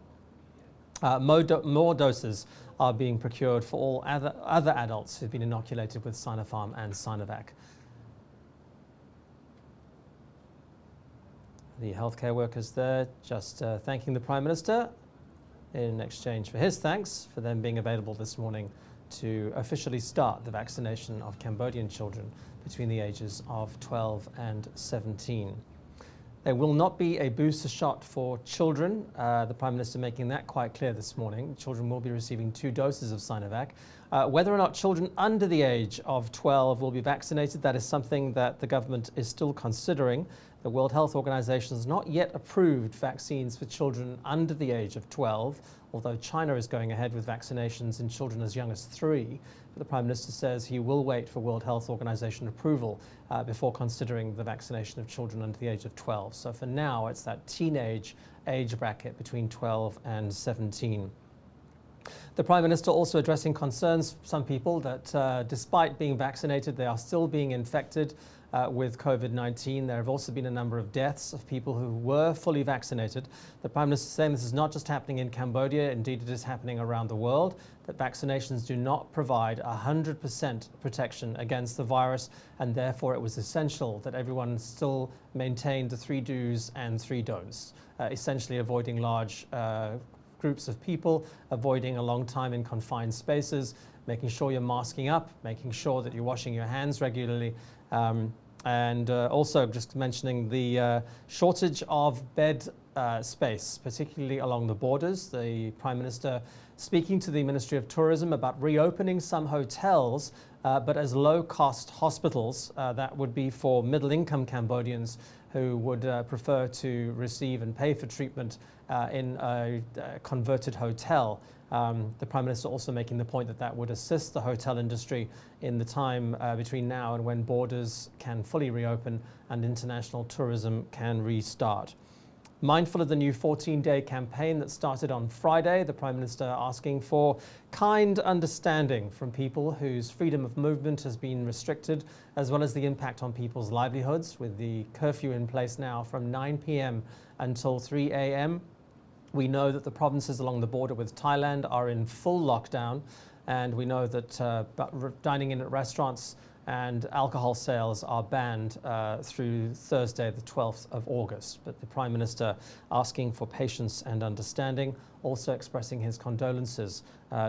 More doses are being procured for all other adults who've been inoculated with Sinopharm and Sinovac. The healthcare workers there just thanking the Prime Minister in exchange for his thanks for them being available this morning to officially start the vaccination of Cambodian children between the ages of 12 and 17. There will not be a booster shot for children. The Prime Minister making that quite clear this morning. Children will be receiving 2 doses of Sinovac. Whether or not children under the age of 12 will be vaccinated, that is something that the government is still considering. The World Health Organization has not yet approved vaccines for children under the age of 12, although China is going ahead with vaccinations in children as young as 3. But the Prime Minister says he will wait for World Health Organization approval before considering the vaccination of children under the age of 12. So for now, it's that teenage age bracket between 12 and 17. The Prime Minister also addressing concerns from some people that despite being vaccinated, they are still being infected with Covid-19. There have also been a number of deaths of people who were fully vaccinated. The Prime Minister saying this is not just happening in Cambodia, indeed it is happening around the world, that vaccinations do not provide 100% protection against the virus, and therefore it was essential that everyone still maintained the 3 do's and 3 don'ts, essentially avoiding large groups of people, avoiding a long time in confined spaces, making sure you're masking up, making sure that you're washing your hands regularly, and also just mentioning the shortage of bed space, particularly along the borders. The Prime Minister speaking to the Ministry of Tourism about reopening some hotels, but as low-cost hospitals. That would be for middle-income Cambodians who would prefer to receive and pay for treatment in a converted hotel. The Prime Minister also making the point that that would assist the hotel industry in the time between now and when borders can fully reopen and international tourism can restart. Mindful of the new 14-day campaign that started on Friday, the Prime Minister asking for kind understanding from people whose freedom of movement has been restricted, as well as the impact on people's livelihoods, with the curfew in place now from 9 p.m. until 3 a.m. We know that the provinces along the border with Thailand are in full lockdown, and we know that dining in at restaurants and alcohol sales are banned through Thursday, the 12th of August. But the Prime Minister asking for patience and understanding, also expressing his condolences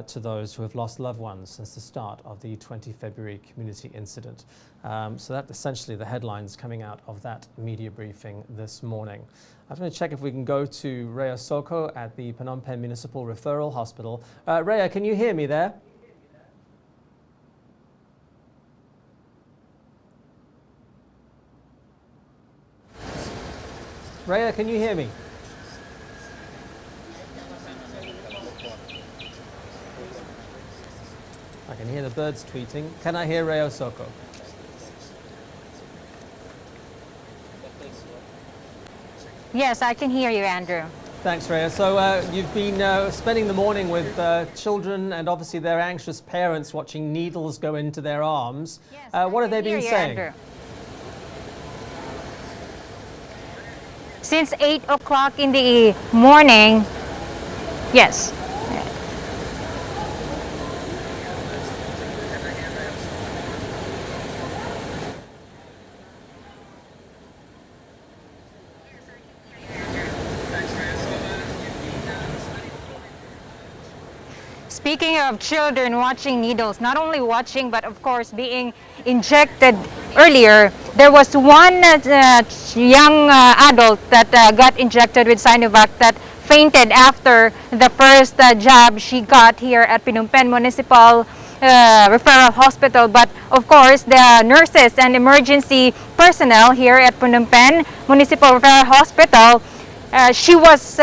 to those who have lost loved ones since the start of the 20 February community incident. So that's essentially the headlines coming out of that media briefing this morning. I'm going to check if we can go to Rhea Soko at the Phnom Penh Municipal Referral Hospital. Rhea, can you hear me there? Rhea, can you hear me? I can hear the birds tweeting. Can I hear Rhea Soko? Yes, I can hear you, Andrew. Thanks, Rhea. So you've been spending the morning with children and obviously their anxious parents watching needles go into their arms. Yes, what have they been saying? Andrew. Since 8 o'clock in the morning, yes. Speaking of children watching needles, not only watching, but of course being injected earlier, there was one young adult that got injected with Sinovac that fainted after the first jab she got here at Phnom Penh Municipal Referral Hospital. But of course, the nurses and emergency personnel here at Phnom Penh Municipal Referral Hospital, she was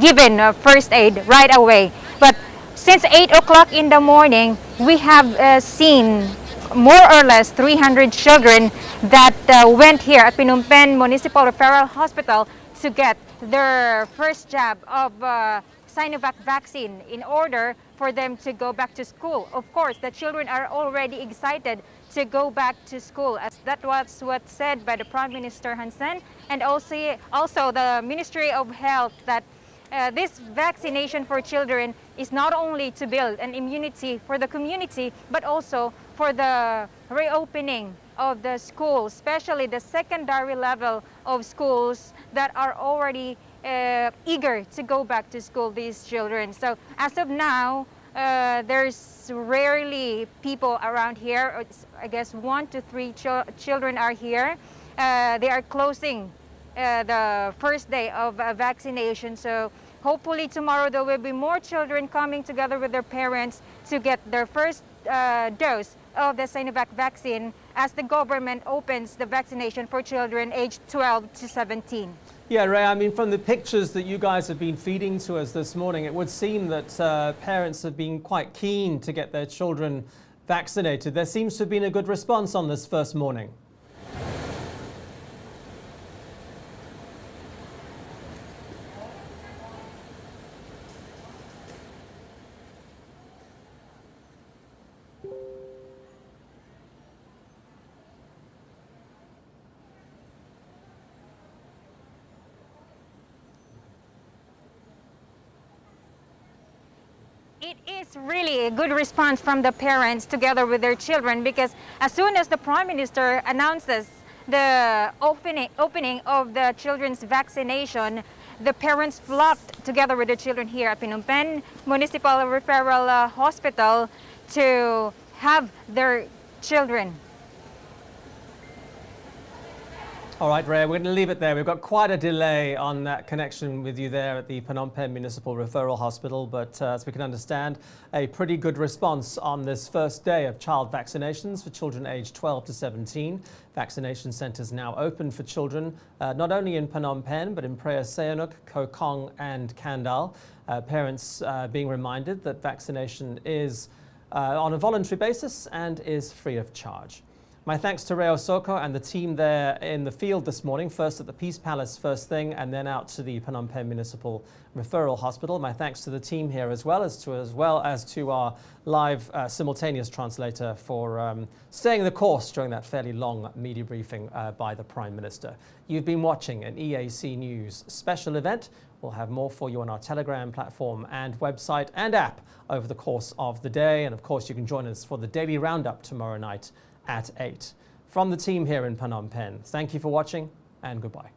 given first aid right away. But since 8 o'clock in the morning, we have seen more or less 300 children that went here at Phnom Penh Municipal Referral Hospital to get their first jab of Sinovac vaccine in order for them to go back to school. Of course, the children are already excited to go back to school, as that was what said by the Prime Minister Hun Sen, and also the Ministry of Health, that this vaccination for children is not only to build an immunity for the community, but also for the reopening of the schools, especially the secondary level of schools that are already eager to go back to school, these children. So as of now, there's rarely people around here. I guess 1 to 3 children are here. They are closing the first day of vaccination. So hopefully tomorrow there will be more children coming together with their parents to get their first dose of the Sinovac vaccine as the government opens the vaccination for children aged 12 to 17. Yeah, Ray, I mean, from the pictures that you guys have been feeding to us this morning, it would seem that parents have been quite keen to get their children vaccinated. There seems to have been a good response on this first morning. It is really a good response from the parents together with their children, because as soon as the Prime Minister announces the opening of the children's vaccination, the parents flocked together with the children here at Phnom Penh Municipal Referral Hospital to have their children. All right, Ray, we're going to leave it there. We've got quite a delay on that connection with you there at the Phnom Penh Municipal Referral Hospital, but as we can understand, a pretty good response on this first day of child vaccinations for children aged 12 to 17. Vaccination centres now open for children, not only in Phnom Penh, but in Preah Sihanouk, Koh Kong and Kandal. Parents being reminded that vaccination is on a voluntary basis and is free of charge. My thanks to Ray Osoko and the team there in the field this morning, first at the Peace Palace first thing and then out to the Phnom Penh Municipal Referral Hospital. My thanks to the team here as well as to our live simultaneous translator for staying the course during that fairly long media briefing by the Prime Minister. You've been watching an EAC News special event. We'll have more for you on our Telegram platform and website and app over the course of the day. And of course, you can join us for the daily roundup tomorrow night at 8. From the team here in Phnom Penh, thank you for watching and goodbye.